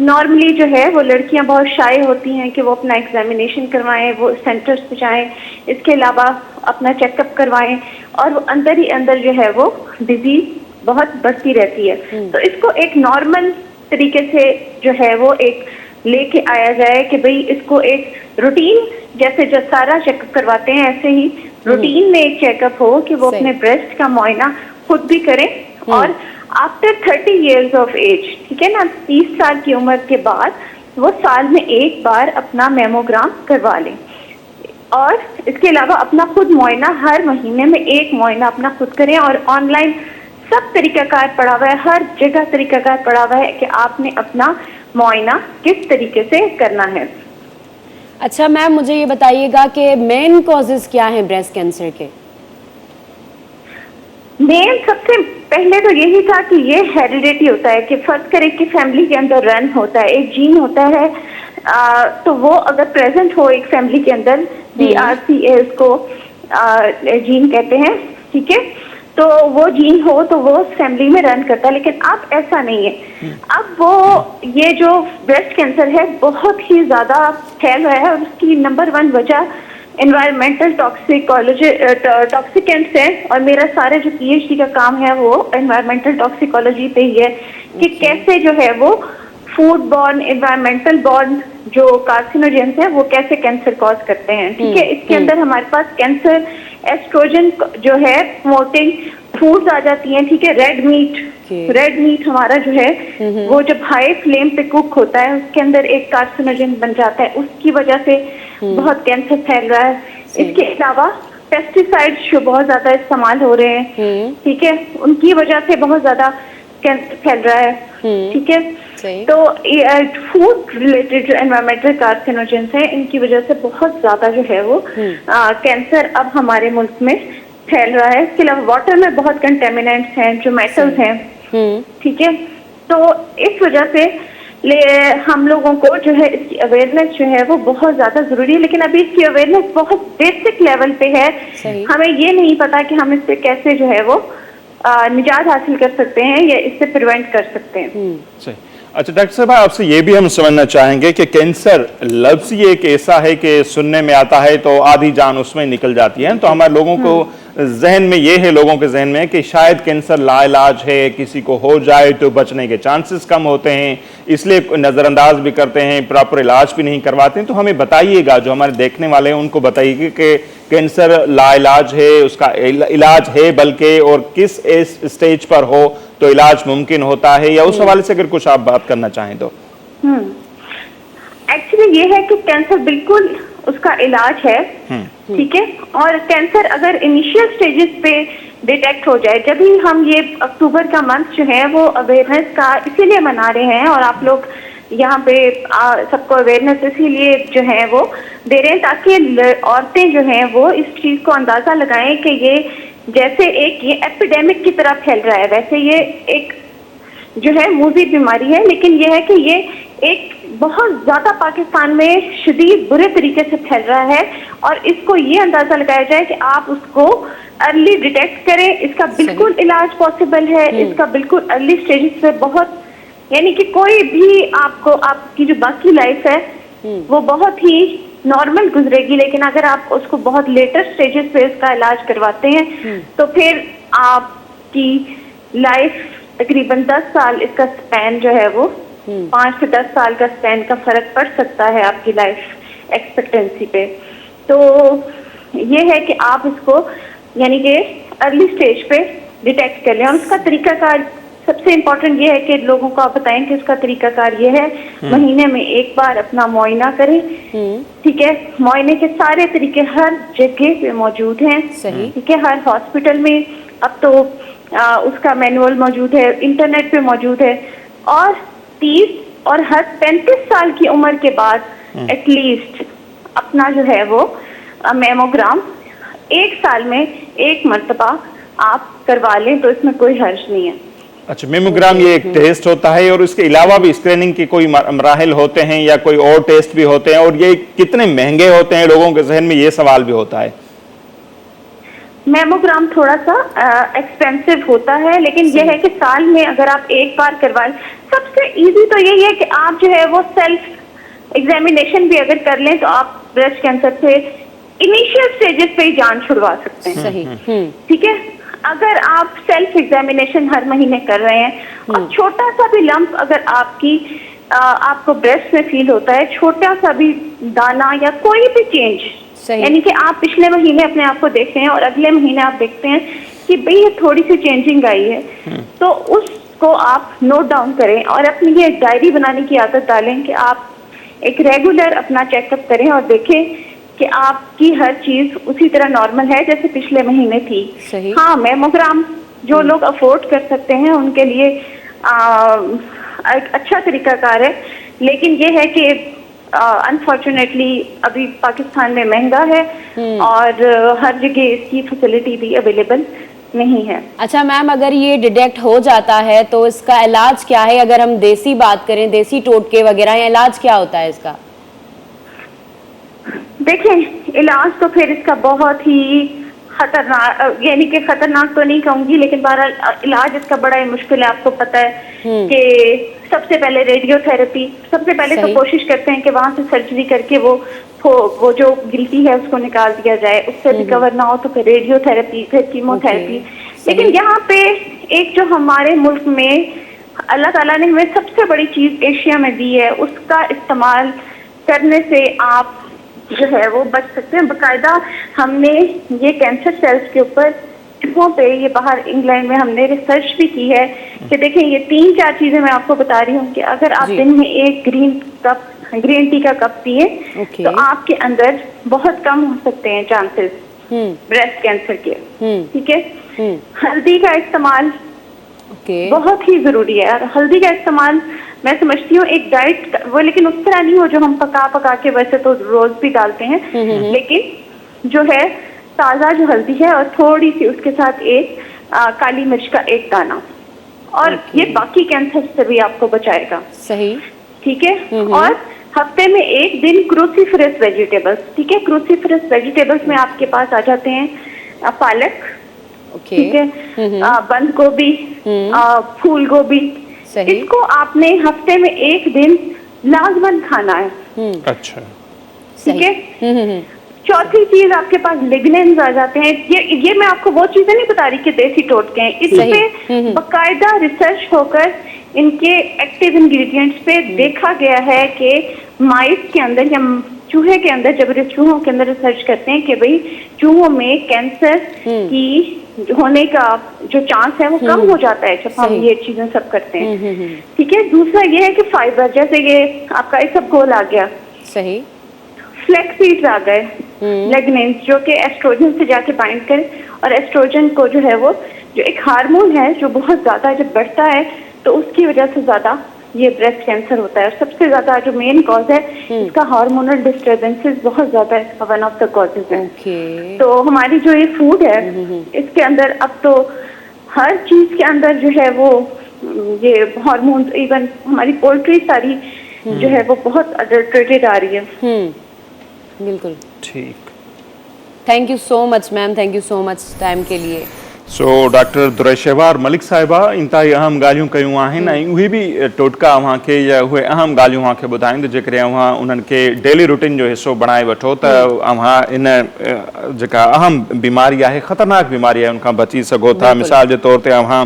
नॉर्मली जो है वो लड़कियाँ बहुत शाय होती हैं कि वो अपना एग्जामिनेशन करवाएं, वो सेंटर्स पे जाएं, इसके अलावा अपना चेकअप करवाएं, और वो अंदर ही अंदर जो है वो डिजीज़ बहुत बढ़ती रहती है। तो इसको एक नॉर्मल तरीके से जो है वो एक लेके आया जाए कि भाई इसको एक रूटीन, जैसे जो सारा चेकअप करवाते हैं ऐसे ही रूटीन में एक चेकअप हो कि वो अपने ब्रेस्ट का मुआयना खुद भी करें। और आफ्टर 30 years ऑफ एज, ठीक है ना, 30 साल की उम्र के बाद वो साल में 1 बार अपना मेमोग्राम करवा लें। और इसके अलावा अपना खुद मुआयना हर महीने में 1 मुआयना अपना खुद करें। और ऑनलाइन सब तरीकाकार पड़ा हुआ है, हर जगह तरीकाकार पड़ा हुआ है कि आपने अपना मुआयना किस तरीके से करना है। अच्छा मैम, मुझे ये बताइएगा कि मेन कॉजेज क्या हैं ब्रेस्ट कैंसर के? मेन सबसे पहले तो यही था कि ये हेरिडिटी होता है, कि फर्ज करें कि फैमिली के अंदर रन होता है, एक जीन होता है, तो वो अगर प्रेजेंट हो एक फैमिली के अंदर, BRCA उसको जीन कहते हैं, ठीक है, तो वो जीन हो तो वो फैमिली में रन करता है। लेकिन अब ऐसा नहीं है। अब वो ये जो ब्रेस्ट कैंसर है बहुत ही ज़्यादा फैल रहा है, और उसकी नंबर 1 वजह एनवायरमेंटल टॉक्सिकेंट्स है। और मेरा सारे जो PhD का काम है वो एनवायरमेंटल टॉक्सिकोलॉजी पे ही है कि कैसे जो है वो फूड बॉर्न, एनवायरमेंटल बॉर्न जो कार्सिनोजेंस हैं वो कैसे कैंसर कॉज करते हैं, ठीक है। इसके अंदर हमारे पास कैंसर एस्ट्रोजन जो है प्रमोटिंग फूड्स आ जाती हैं, ठीक है। रेड मीट हमारा जो है वो जब हाई फ्लेम पे कुक होता है उसके अंदर एक कार्सिनोजन बन जाता है, उसकी वजह से बहुत कैंसर फैल रहा है। इसके अलावा पेस्टिसाइड्स जो बहुत ज्यादा इस्तेमाल हो रहे हैं, ठीक है, उनकी वजह से बहुत ज्यादा कैंसर फैल रहा है, ठीक है। तो फूड रिलेटेड जो एनवायरमेंटल कार्सिनोजेंस हैं इनकी वजह से बहुत ज्यादा जो है वो कैंसर अब हमारे मुल्क में फैल रहा है। इसके अलावा वाटर में बहुत कंटेमिनेंट्स हैं जो मेटल्स हैं, ठीक है। तो इस वजह से हम लोगों को जो है इसकी अवेयरनेस जो है वो बहुत ज्यादा जरूरी है, लेकिन अभी इसकी अवेयरनेस बहुत बेसिक लेवल पे है। हमें ये नहीं पता कि हम इससे कैसे जो है वो निजात हासिल कर सकते हैं या इससे प्रिवेंट कर सकते हैं। सही। अच्छा डॉक्टर साहब, आपसे ये भी हम समझना चाहेंगे कि कैंसर लफ्ज ही एक ऐसा है कि सुनने में आता है तो आधी जान उसमें निकल जाती है, तो हमारे लोगों को जहन में ये है, लोगों के जहन में कि शायद कैंसर लाइलाज है, किसी को हो जाए तो बचने के चांसेस कम होते हैं, इसलिए नज़रअंदाज भी करते हैं, प्रॉपर इलाज भी नहीं करवाते हैं। तो हमें बताइएगा, जो हमारे देखने वाले हैं उनको बताइए कि कैंसर लाइलाज है, उसका इलाज है बल्कि, और किस स्टेज पर हो तो इलाज मुमकिन होता है, या उस हवाले से अगर कुछ आप बात करना चाहें तो। एक्चुअली ये है कि कैंसर बिल्कुल उसका इलाज है, ठीक है। और कैंसर अगर इनिशियल स्टेजेस पे डिटेक्ट हो जाए, जब ही हम ये अक्टूबर का मंथ जो है वो अवेयरनेस का इसीलिए मना रहे हैं, और आप लोग यहाँ पे सबको अवेयरनेस इसीलिए जो है वो दे रहे हैं ताकि औरतें जो हैं वो इस चीज को अंदाजा लगाएं कि ये जैसे एक ये एपिडेमिक की तरह फैल रहा है, वैसे ये एक जो है मूजी बीमारी है, लेकिन ये है कि ये एक बहुत ज्यादा पाकिस्तान में शदीद बुरे तरीके से फैल रहा है, और इसको ये अंदाजा लगाया जाए कि आप उसको अर्ली डिटेक्ट करें। इसका बिल्कुल इलाज पॉसिबल है, इसका बिल्कुल अर्ली स्टेजेस पे बहुत, यानी कि कोई भी आपको आपकी जो बाकी लाइफ है वो बहुत ही नॉर्मल गुजरेगी, लेकिन अगर आप उसको बहुत लेटर स्टेजेस पे इसका इलाज करवाते हैं तो फिर आपकी लाइफ तकरीबन 10 साल, इसका स्पैन जो है वो 5 से 10 साल का स्पैन का फर्क पड़ सकता है आपकी लाइफ एक्सपेक्टेंसी पे। तो ये है कि आप इसको यानी कि अर्ली स्टेज पे डिटेक्ट कर लें, और उसका तरीकाकार सबसे इम्पोर्टेंट ये है कि लोगों को आप बताएं कि उसका तरीकाकार ये है, महीने में एक बार अपना मुआयना करें, ठीक है। मुआयने के सारे तरीके हर जगह पे मौजूद हैं, ठीक है, हर हॉस्पिटल में अब तो उसका मैनुअल मौजूद है, इंटरनेट पे मौजूद है। और 30 और हर 35 साल की उम्र के बाद एटलीस्ट अपना जो है वो मेमोग्राम 1 साल में 1 मरतबा आप करवा लें, तो इसमें कोई हर्ज नहीं है। अच्छा, मेमोग्राम ये एक टेस्ट होता है, और इसके अलावा भी स्क्रीनिंग के कोई मराहिल होते हैं या कोई और टेस्ट भी होते हैं, और ये कितने महंगे होते हैं? लोगों के जहन में ये सवाल भी होता है। मेमोग्राम थोड़ा सा एक्सपेंसिव होता है, लेकिन यह है कि साल में अगर आप एक बार करवाएं, सबसे इजी तो यही है कि आप जो है वो सेल्फ एग्जामिनेशन भी अगर कर लें तो आप ब्रेस्ट कैंसर से इनिशियल स्टेजेस पे ही जान छुड़वा सकते हैं। सही। ठीक है, अगर आप सेल्फ एग्जामिनेशन हर महीने कर रहे हैं और छोटा सा भी लंप अगर आपको ब्रेस्ट में फील होता है, छोटा सा भी दाना या कोई भी चेंज, यानी कि आप पिछले महीने अपने आप को देख रहे हैं और अगले महीने आप देखते हैं कि भाई ये थोड़ी सी चेंजिंग आई है, तो उसको आप नोट डाउन करें और अपनी ये डायरी बनाने की आदत डालें कि आप एक रेगुलर अपना चेकअप करें और देखें कि आपकी हर चीज उसी तरह नॉर्मल है जैसे पिछले महीने थी। हाँ, मेमोग्राम जो लोग अफोर्ड कर सकते हैं उनके लिए एक अच्छा तरीकाकार है, लेकिन ये है कि अनफॉर्चुनेटली अभी पाकिस्तान में महंगा है और हर जगह इसकी फैसिलिटी भी अवेलेबल नहीं है। अच्छा मैम, अगर ये डिटेक्ट हो जाता है तो इसका इलाज क्या है? अगर हम देसी बात करें, देसी टोटके वगैरह, इलाज क्या होता है इसका? देखें, इलाज तो फिर इसका बहुत ही खतरनाक, यानी कि खतरनाक तो नहीं कहूंगी, लेकिन बहरहाल इलाज इसका बड़ा ही मुश्किल है। आपको पता है कि सबसे पहले रेडियोथेरेपी, सबसे पहले तो कोशिश करते हैं कि वहां से सर्जरी करके वो जो गिल्टी है उसको निकाल दिया जाए, उससे रिकवर ना हो तो फिर रेडियोथेरेपी, फिर कीमोथेरेपी। लेकिन यहाँ पे एक जो हमारे मुल्क में अल्लाह ताला ने हमें सबसे बड़ी चीज एशिया में दी है, उसका इस्तेमाल करने से आप जो है वो बच सकते हैं। बाकायदा हमने ये कैंसर सेल्स के ऊपर चूहों पे, ये बाहर इंग्लैंड में हमने रिसर्च भी की है कि देखें ये 3-4 चीजें मैं आपको बता रही हूँ कि अगर आप जी। दिन में एक ग्रीन टी का कप पिए तो आपके अंदर बहुत कम हो सकते हैं चांसेस ब्रेस्ट कैंसर के। ठीक है। हल्दी का इस्तेमाल बहुत ही जरूरी है। और हल्दी का इस्तेमाल मैं समझती हूँ एक डाइट वो, लेकिन उस तरह नहीं हो जो हम पका के वैसे तो रोज भी डालते हैं, लेकिन जो है ताजा जो हल्दी है और थोड़ी सी उसके साथ एक काली मिर्च का एक दाना, और ये बाकी कैंसर से भी आपको बचाएगा। सही। ठीक है। और हफ्ते में एक दिन क्रूसीफरस वेजिटेबल्स, ठीक है, क्रूसीफरस वेजिटेबल्स में आपके पास आ जाते हैं पालक, ठीक है, बंद गोभी, फूल गोभी, इसको आपने हफ्ते में एक दिन लाजमन खाना है। अच्छा। ठीक है। चौथी चीज आपके पास लिग्नेंस आ जाते हैं। ये मैं आपको वो चीजें नहीं बता रही कि देसी टोटके हैं, इसपे बाकायदा रिसर्च होकर इनके एक्टिव इंग्रेडिएंट्स पे देखा गया है कि माइस के अंदर या चूहे के अंदर, जब चूहों के अंदर रिसर्च करते हैं कि भाई चूहों में कैंसर की होने का जो चांस है वो कम हो जाता है जब हम ये चीजें सब करते हैं। ठीक है। दूसरा ये है कि फाइबर, जैसे ये आपका इसबगोल आ गया, सही, फ्लैक्स सीड्स आ गए, लेग्नेंस जो कि एस्ट्रोजन से जाके बाइंड करे, और एस्ट्रोजन को जो है वो जो एक हार्मोन है जो बहुत ज्यादा जब बढ़ता है तो उसकी वजह से ज्यादा ये ब्रेस्ट कैंसर होता है। और सबसे ज्यादा जो मेन कॉज है इसका हार्मोनल डिस्टर्बेंसेस बहुत ज्यादा है, वन ऑफ द कॉजेज है। तो हमारी जो ये फूड है इसके अंदर अब तो हर चीज के अंदर जो है वो ये हार्मोन्स, इवन हमारी पोल्ट्री सारी जो है वो बहुत अडल्ट्रेटेड आ रही है। बिल्कुल ठीक। Thank you so much ma'am, thank you so much time के लिए। सो डॉक्टर दुरैशेवार मलिक साहिबा इंतहाई अहम ॻाल्हियूं कयूं आहिनि ऐं उहे बि टोटका अव्हांखे या उहे अहम ॻाल्हियूं अव्हांखे ॿुधाईंदो जेकॾहिं अव्हां उन्हनि खे डेली रूटीन जो हिसो बणाए वठो त अव्हां इन जेका अहम बीमारी आहे, ख़तरनाक बीमारी आहे, उनखां बची सघो था। मिसाल जे तौर ते अव्हां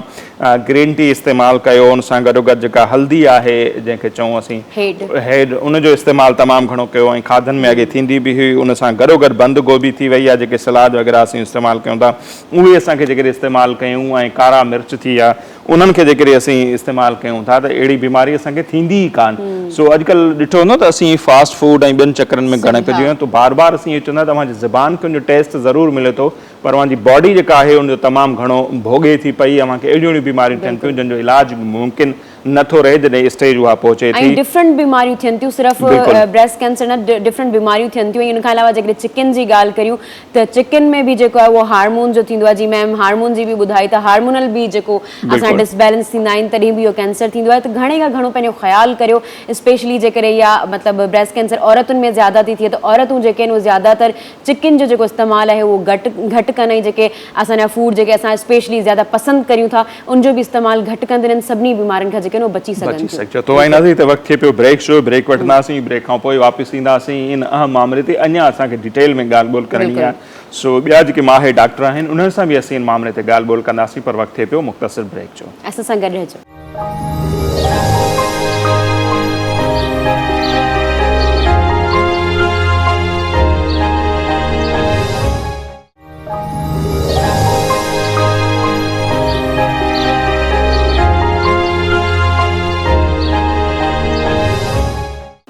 ग्रीन टी इस्तेमालु कयो, उन सां गॾोगॾु जेका हल्दी आहे जंहिंखे चऊं असीं हेड, उनजो इस्तेमालु तमामु घणो कयो ऐं खाधनि में अॻे थींदी बि हुई। उन सां गॾोगॾु बंदि गोभी थी वई आहे, जेके सलाद वग़ैरह असीं इस्तेमालु कयूं था उहे असांखे जेकॾहिं इस्तेमालु कयूं, ऐं कारा मिर्च थी विया उन्हनि खे जेकॾहिं असीं इस्तेमालु कयूं था त अहिड़ी बीमारी असांखे थींदी ई कान। सो अॼुकल्ह ॾिठो हूंदो त असीं फास्ट फूड ऐं ॿियनि चकरनि में घणे पइजी विया आहियूं, त बार बार असीं इहो चवंदा तव्हांजी ज़बान खे उनजो टेस्ट ज़रूरु मिले थो, पर अव्हांजी बॉडी जेका आहे उनजो तमामु घणो भोॻे थी पई। अव्हांखे अहिड़ियूं अहिड़ियूं बीमारियूं थियनि पियूं जंहिंजो इलाजु मुमकिन नथो रहे जॾहिं स्टेज उहा पहुचे थी। डिफरेंट बीमारियूं थियनि थियूं, सिर्फ़ु ब्रेस्ट कैंसर न, डिफरेंट बीमारियूं थियनि थियूं। इन खां अलावा जेकॾहिं चिकन जी ॻाल्हि करियूं त चिकन में बि जेको आहे उहो हार्मोन जो थींदो आहे। जी मैम हार्मोन जी बि ॿुधाई त हार्मोनल बि जेको असां डिसबैलेंस थींदा आहिनि तॾहिं बि इहो कैंसर थींदो आहे। त घणे खां घणो पंहिंजो ख़्यालु करियो, स्पेशली जेकॾहिं इहा मतिलबु ब्रेस्ट कैंसर औरतुनि में ज़्यादा थी थिए त औरतूं जेके आहिनि उहे ज़्यादातर चिकन जो जेको इस्तेमालु आहे उहो घटि कनि, ऐं जेके असांजा फूड जेके असां स्पेशली ज़्यादा पसंदि करियूं था उनजो बि इस्तेमालु घटि कंदे आहिनि, सभिनी बीमारियुनि खां जेके आहिनि उहे बची सघनि। तो आईंदासीं त वक़्तु थिए पियो ब्रेक जो, ब्रेक वठंदासीं, ब्रेक खां पोइ वापसि ईंदासीं। इन अहम मामले ते अञा असांखे डिटेल में ॻाल्हि ॿोल करणी आहे। सो ॿिया जेके माहिर डॉक्टर आहिनि उन्हनि सां बि असीं इन मामले ते ॻाल्हि ॿोल कंदासीं, पर वक़्तु थिए पियो मुख़्तसिर ब्रेक जो। असां सां गॾु रहिजो।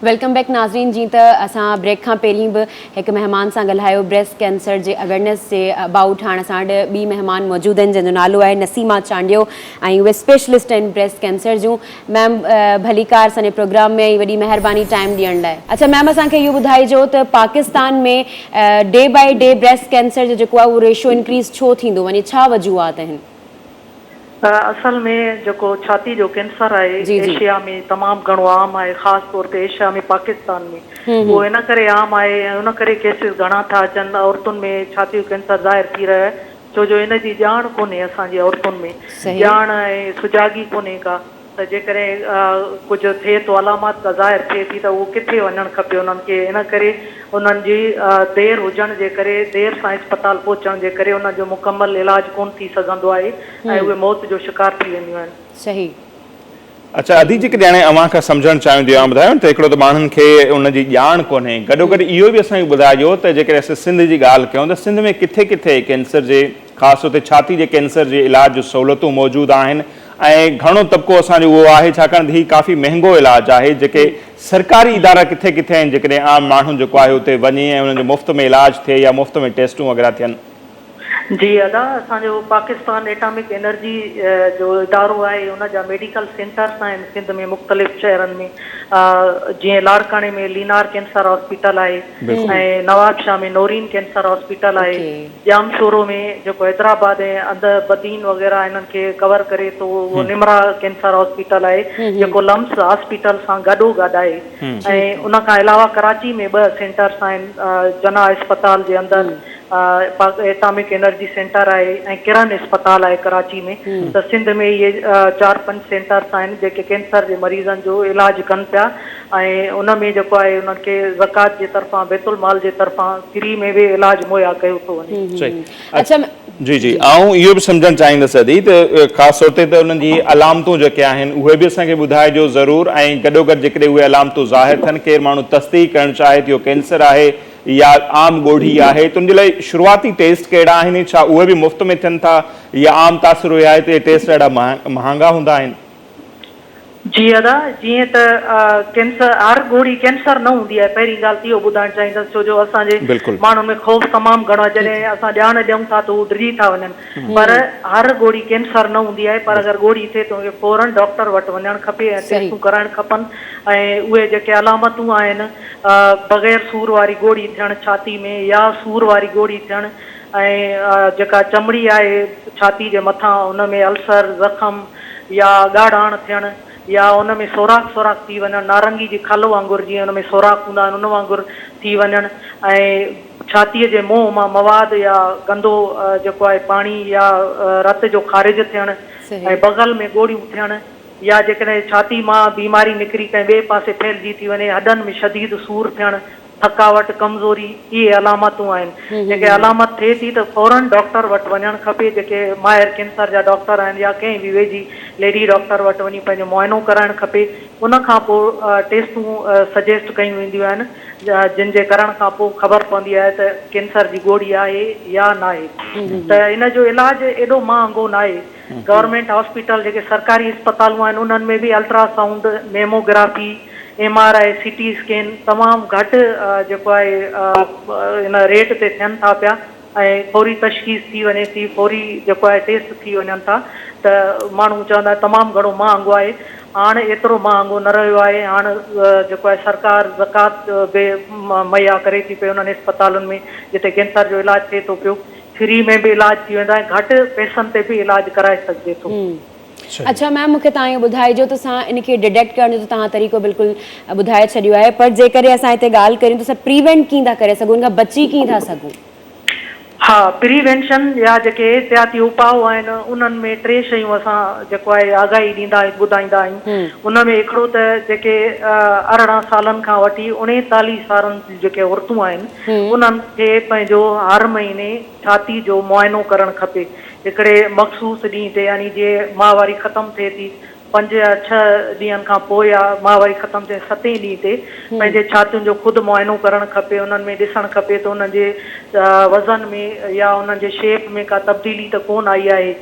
वेलकम बैक नाज़रीन। जी त असां ब्रेक खां पहिरीं बि हिकु महिमान सां ॻाल्हायो breast cancer J awareness J about. हाणे असां वटि ॿी महिमान मौजूदु आहिनि जंहिंजो नालो आहे नसीमा चांडियो ऐं उहे स्पेशलिस्ट आहिनि ब्रेस्ट कैंसर जूं। मैम भलीकार असांजे प्रोग्राम में, वॾी महिरबानी टाइम ॾियण लाइ। अच्छा मैम, असांखे इहो ॿुधाइजो त पाकिस्तान में day by day breast cancer जो जेको आहे उहो रेशो इंक्रीज़ छो थींदो वञे, छा वजूहात आहिनि? असल में जो छाती जो कैंसर है एशिया में तमाम घणो आम है, खास तौर पे एशिया में, पाकिस्तान में वो इन करे आम है। उन करे केसिस घणा था अचनि औरतुनि में छाती जो कैंसर ज़ाहिर थी रहा है, छो जो इन जी ॼाण कोन्हे असांजी औरतुनि में, ॼाण ऐं सुजागी कोन्हे का। त जेकॾहिं कुझु थिए तो अलामत का ज़ाहिर थिए थी त उहो किथे वञणु खपे उन्हनि खे। इन करे उन्हनि जी देरि हुजण जे करे, देरि सां अस्पताल पहुचण जे करे उन्हनि जो मुकमल इलाज कोन थी सघंदो आहे ऐं उहे मौत जो शिकार थी वेंदियूं आहिनि। सही। अच्छा अदी जी ॼाणे अवां खां सम्झणु चाहियूं था ॿुधायो त हिकिड़ो त माण्हुनि खे उनजी ॼाण कोन्हे गॾोगॾु इहो बि असांखे ॿुधाइजो त जेकॾहिं असां सिंध जी ॻाल्हि कयूं त सिंध में किथे किथे कैंसर जे ख़ासि तौर ते छाती जे कैंसर जे इलाज जूं सहूलियतूं मौजूदु आहिनि ऐं घणो तबिको असांजो उहो आहे छाकाणि त हीउ काफ़ी महांगो इलाजु आहे जेके सरकारी इदारा किथे किथे आहिनि जेकॾहिं आम माण्हू जेको आहे उते वञे ऐं उन्हनि जो मुफ़्त में इलाजु थिए या मुफ़्त में टेस्टूं वग़ैरह थियनि। जी अदा असांजो पाकिस्तान एटॉमिक एनर्जी जो इदारो आहे उन जा मेडिकल सेंटर्स आहिनि सिंध में मुख़्तलिफ़ शहरनि में जीअं लाड़काणे में लीनार कैंसर हॉस्पिटल आहे ऐं नवाबशाह में नौरीन कैंसर हॉस्पिटल आहे जामशोरो में जेको हैदराबाद ऐं अंदरि बदीन वग़ैरह इन्हनि खे कवर करे थो उहो निमरा कैंसर हॉस्पिटल आहे जेको लम्स हॉस्पिटल सां गॾोगॾु आहे ऐं उन खां अलावा कराची में 2 सेंटर्स आहिनि जना अस्पताल जे अंदरि एटॉमिक एनर्जी सेंटर आहे ऐं किरण अस्पताल आहे कराची में त सिंध में इहे 4-5 सेंटर्स आहिनि जेके कैंसर जे मरीज़नि जो इलाजु कनि पिया ऐं उन में जेको आहे उन्हनि खे ज़कात जे तरफ़ां बैतुल माल जे तरफ़ां फ्री में बि इलाजु मुहैया कयो थो वञे। अच्छा जी जी ऐं इहो बि सम्झणु चाहींदुसि अदी त ख़ासि तौर ते त उन्हनि जी अलामतूं जेके आहिनि उहे बि असांखे ॿुधाइजो ज़रूरु ऐं गॾोगॾु जेकॾहिं उहे अलामतूं ज़ाहिर थियनि केरु माण्हू तस्दीक करणु चाहे त इहो कैंसर आहे या आम ॻोढ़ी आहे त उनजे लाइ शुरूआती टेस्ट कहिड़ा आहिनि छा उहे बि मुफ़्त में थियनि था या आम तासिर इहो आहे त इहे टेस्ट ॾाढा महांगा हूंदा आहिनि? जी अदा जीअं त कैंसर हर ॻोढ़ी कैंसर न हूंदी आहे पहिरीं ॻाल्हि त इहो ॿुधाइणु चाहींदसि छो जो असांजे माण्हुनि में ख़ौफ़ तमामु घणो आहे जॾहिं असां ॼाण ॾियूं था त उहे डिॼी था वञनि पर हर ॻोढ़ी कैंसर न हूंदी आहे पर अगरि ॻोढ़ी थिए त उनखे फौरन डॉक्टर वटि वञणु खपे ऐं टेस्टूं कराइणु खपनि ऐं उहे जेके अलामतूं आहिनि बग़ैर सूर वारी ॻोढ़ी थियणु छाती में या सूर वारी ॻोढ़ी थियणु ऐं जेका चमड़ी आहे छाती जे मथां उन में अल्सर ज़ख़म या ॻाढ़ाण थियणु या उन में सोराख़ थी वञणु नारंगी जी खल वांगुरु जीअं उन में सोराख़ हूंदा आहिनि उन वांगुरु थी वञणु ऐं छातीअ जे मुंहुं मां मवाद या गंदो जेको आहे पाणी या रत जो ख़ारिज थियणु ऐं बग़ल में ॻोढ़ियूं थियणु या जेकॾहिं छाती मां बीमारी निकिरी कंहिं ॿिए पासे फैलिजी थी वञे हॾनि में शदीद सूर थियणु थकावट कमज़ोरी इहे अलामतूं आहिनि जेके अलामत थिए थी त फौरन डॉक्टर वटि वञणु खपे जेके माहिर कैंसर जा डॉक्टर आहिनि या कंहिं बि वेझी लेडी डॉक्टर वटि वञी पंहिंजो मुआइनो कराइणु खपे उन खां पोइ टेस्टूं सजेस्ट कयूं वेंदियूं आहिनि जिन जे करण खां पोइ ख़बर पवंदी आहे त कैंसर जी ॻोढ़ी आहे या न आहे त इन जो इलाजु एॾो महांगो न आहे गवर्नमेंट हॉस्पिटल जेके सरकारी अस्पतालूं आहिनि उन्हनि में बि ultrasound mammography MRI CT scan तमामु घटि जेको आहे इन रेट ते थियनि था पिया ऐं फौरी तशख़ीस थी वञे थी फौरी जेको आहे टेस्ट थी वञनि था त माण्हू चवंदा तमामु घणो महांगो आहे हाणे एतिरो महांगो न रहियो आहे हाणे जेको आहे सरकार ज़कात बि मुहैया करे थी पई उन्हनि अस्पतालुनि में जिते कैंसर जो इलाजु थिए थो पियो फ्री में बि इलाजु थी वेंदा ऐं घटि पैसनि ते बि इलाजु कराए सघिजे थो। अच्छा मैम मूंखे तव्हां इहो ॿुधाइजो त असां इनखे डिटेक्ट करण जो तव्हां तरीक़ो बिल्कुलु ॿुधाए छॾियो आहे पर जेकॾहिं असां हिते ॻाल्हि करियूं त असां प्रिवेंट कीअं था करे सघूं खां बची कीअं था सघूं? हा प्रिवेंशन या जेके एहतियाती उपाउ आहिनि उन्हनि में 3 शयूं असां जेको आहे आगाही ॾींदा आहियूं ॿुधाईंदा आहियूं उन में हिकिड़ो त जेके 18 सालनि खां वठी 39 सालनि जी जेके औरतूं आहिनि उन्हनि खे पंहिंजो हर महीने छाती जो मुआइनो करणु खपे हिकिड़े मख़सूस ॾींहं ते यानी जीअं माहवारी ख़तमु थिए थी 5 या 6 ॾींहंनि खां पोइ या माहवारी ख़तमु थिए 7 ॾींहं ते पंहिंजे छातियुनि जो ख़ुदि मुआइनो करणु खपे उन्हनि में ॾिसणु खपे त उन्हनि जे वज़न में या उन्हनि जे शेप में का तब्दीली त कोन आई आहे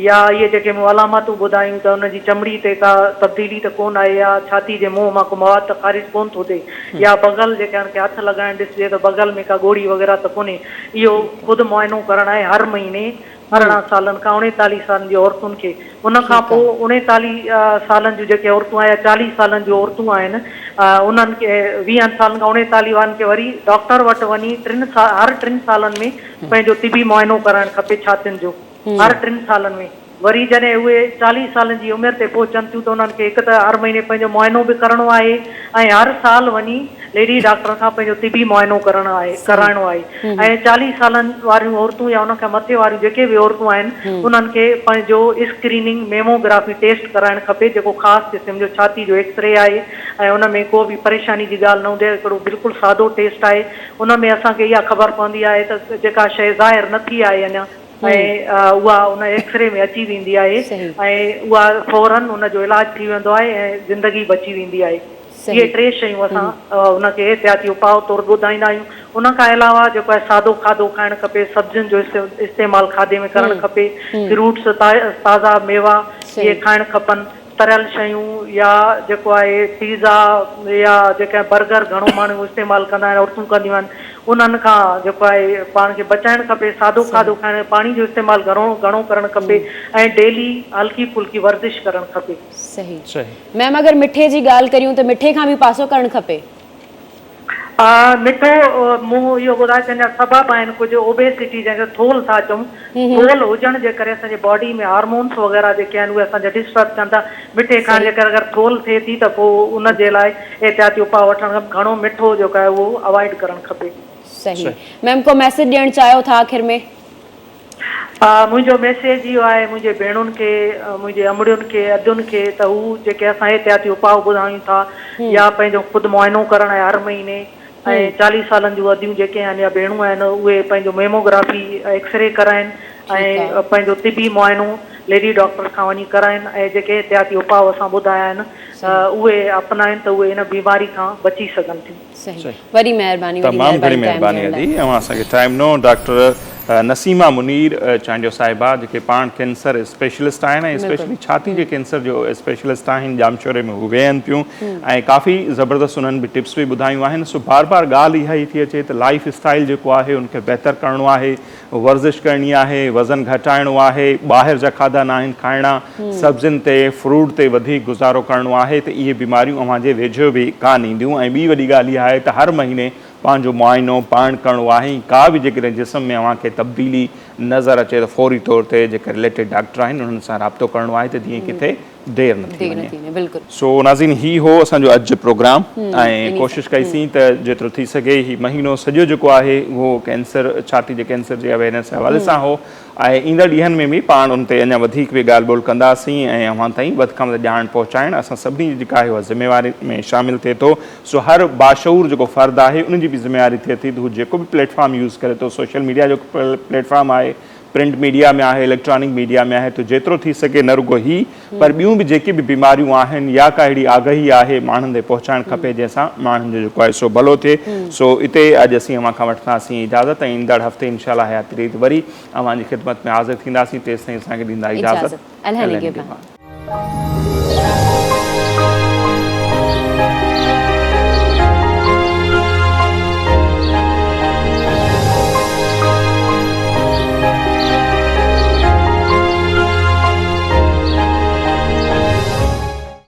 या इहे जेके मूं अलामतूं ॿुधायूं त उनजी चमड़ी ते का तब्दीली त कोन आहे या छाती जे मुंहुं मां को मवाद त ख़ारिज कोन थो थिए या बग़ल जेके खे हथु लॻाइणु ॾिसिजे त बग़ल में का ॻोढ़ी वग़ैरह त कोन्हे इहो ख़ुदि मुआइनो करणु आहे हर महीने 18 सालनि खां 39 सालनि जी औरतुनि खे उन खां पोइ 39 सालनि जूं जेके औरतूं आहिनि या 40 सालनि जूं औरतूं आहिनि उन्हनि खे 20 सालनि खां 39 वारनि खे वरी डॉक्टर वटि वञी हर 3 सालनि में पंहिंजो तिबी मुआइनो कराइणु खपे छातियुनि जो हर 3 सालनि में वरी जॾहिं उहे 40 सालनि जी उमिरि ते पहुचनि थियूं त उन्हनि खे हिकु त हर महीने पंहिंजो मुआइनो बि करिणो आहे ऐं हर साल वञी लेडी डॉक्टर खां पंहिंजो तिबी मुआइनो कराइणो आहे ऐं 40 सालनि वारियूं औरतूं या उनखां मथे वारियूं जेके बि औरतूं आहिनि उन्हनि खे पंहिंजो स्क्रीनिंग मेमोग्राफी टेस्ट कराइणु खपे जेको ख़ासि क़िस्म जो छाती जो एक्सरे आहे ऐं उन में को बि परेशानी जी ॻाल्हि न हूंदी आहे हिकिड़ो बिल्कुलु सादो टेस्ट आहे उन में असांखे इहा ख़बर पवंदी आहे त जेका शइ ज़ाहिर न थी आहे अञा ऐं उहा उन एक्सरे में अची वेंदी आहे ऐं उहा फौरन उनजो इलाज थी वेंदो आहे ऐं ज़िंदगी बची वेंदी आहे। इहे टे शयूं असां उनखे एहतियाती उपाउ तौरु ॿुधाईंदा आहियूं। उन खां अलावा जेको आहे सादो खाधो खाइणु खपे, सब्जियुनि जो इस्तेमालु खाधे में करणु खपे, फ्रूट्स ताज़ा मेवा इहे खाइणु खपनि। तरियल शयूं या जेको आहे पिज़ा या जेका बर्गर घणो माण्हू इस्तेमालु कंदा आहिनि, औरतूं कंदियूं आहिनि, उन्हनि खां जेको आहे पाण खे बचाइणु खपे। सादो खाधो खाइणु, पाणी जो इस्तेमालु घणो करणु खपे ऐं डेली हल्की फुल्की वर्जिश करणु खपे। सही। मैम अगरि मिठे जी ॻाल्हि करियूं त मिठे खां बि पासो करणु खपे? मिठो मूं इहो ॿुधाए छॾिया सबब आहिनि कुझु ओबेसिटी जंहिंखे थोल था चऊं। थोल हुजण जे करे असांजे बॉडी में हार्मोन्स वग़ैरह जेके आहिनि उहे असांजा डिस्टर्ब थियनि था। मिठे खाइण जे करे अगरि थोल थिए थी त पोइ उन जे लाइ एहतियाती उपाउ वठणु खपे। घणो मिठो जेको आहे उहो अवॉइड करणु खपे। सही। मैम को मैसेज ॾियणु चाहियो था आख़िर में? मुंहिंजो मैसेज इहो आहे मुंहिंजे भेणुनि खे, मुंहिंजे अमड़ियुनि खे, अधुनि खे, त हू जेके असां एहतियाती उपाउ ॿुधायूं था या पंहिंजो ख़ुदि मुआइनो करणु आहे हर महीने, ऐं 40 सालनि जूं अदियूं जेके आहिनि या भेणूं आहिनि उहे पंहिंजो मेमोग्राफी एक्सरे कराइनि ऐं पंहिंजो तिबी मुआइनो लेडी डॉक्टर खां वञी कराइनि ऐं जेके एहतियाती उपाउ असां ॿुधाया आहिनि उहे अपनाइनि त उहे इन बीमारी खां बची सघनि थियूं। सही। वॾी महिरबानी। तमामु घणी महिरबानी अदी ऐं असांखे टाइम ॾिनो। डॉक्टर नसीमा मुनीर चांडियो साहिबा जेके पाण कैंसर स्पेशलिस्ट आहिनि ऐं स्पेशली छाती जे कैंसर जो स्पेशलिस्ट आहिनि, जामशोरे में हू वेहनि पियूं ऐं काफ़ी ज़बरदस्त उन्हनि बि टिप्स बि ॿुधायूं आहिनि। सो बार बार ॻाल्हि इहा ई थी अचे त लाइफ स्टाइल जेको आहे उनखे बहितर करिणो आहे, वर्जिश करणी आहे, वज़न घटाइणो आहे, ॿाहिरि जा खाधा न आहिनि खाइणा, सब्जियुनि ते फ्रूट ते वधीक गुज़ारो करिणो आहे त इहे बीमारियूं अव्हांजे वेझो बि कान ईंदियूं। ऐं ॿी वॾी ॻाल्हि इहा आहे त हर महीने पंहिंजो मुआइनो पाण करिणो आहे। का बि जेकॾहिं जिस्म में अव्हांखे तब्दीली नज़र अचे त फौरी तौर ते जेके रिलेटेड डॉक्टर आहिनि उन्हनि सां राब्तो करिणो आहे त जीअं किथे देर न थी वञे। सो नाज़रीन, ही हो असांजो अॼु जो प्रोग्राम ऐं कोशिशि कईसीं त जेतिरो थी सघे ही महीनो सॼो जेको आहे उहो कैंसर, छाती जे कैंसर जे अवेयरनेस जे हवाले सां हो ऐं ईंदड़ ॾींहंनि में बि पाण उन ते अञा वधीक बि ॻाल्हि ॿोल कंदासीं ऐं अव्हां ताईं वधि खां वधि ॼाण पहुचाइणु असां सभिनी जी जेका आहे उहा ज़िम्मेवारी में शामिलु थिए थो। सो हर बाशऊर जेको फ़र्द आहे उनजी बि ज़िम्मेवारी थिए थी त हू जेको बि प्लेटफॉर्म यूज़ करे थो, सोशल मीडिया जो प्लेटफॉर्म आहे, प्रिंट मीडिया में आहे, इलेक्ट्रॉनिक मीडिया में आहे, तो जेतिरो थी सघे न रुगो ही पर ॿियूं बि जेके बि बीमारियूं आहिनि या का अहिड़ी आगाही आहे माण्हुनि ते पहुचाइणु खपे जंहिंसां माण्हुनि जो जेको आहे सो भलो थिए। सो हिते अॼु असीं अव्हां खां वठंदासीं इजाज़त ऐं ईंदड़ हफ़्ते इंशाअल्लाह हयाती रीत वरी अव्हांजी ख़िदमत में हाज़िर थींदासीं। तेसिताईं असांखे ॾींदा इजाज़त।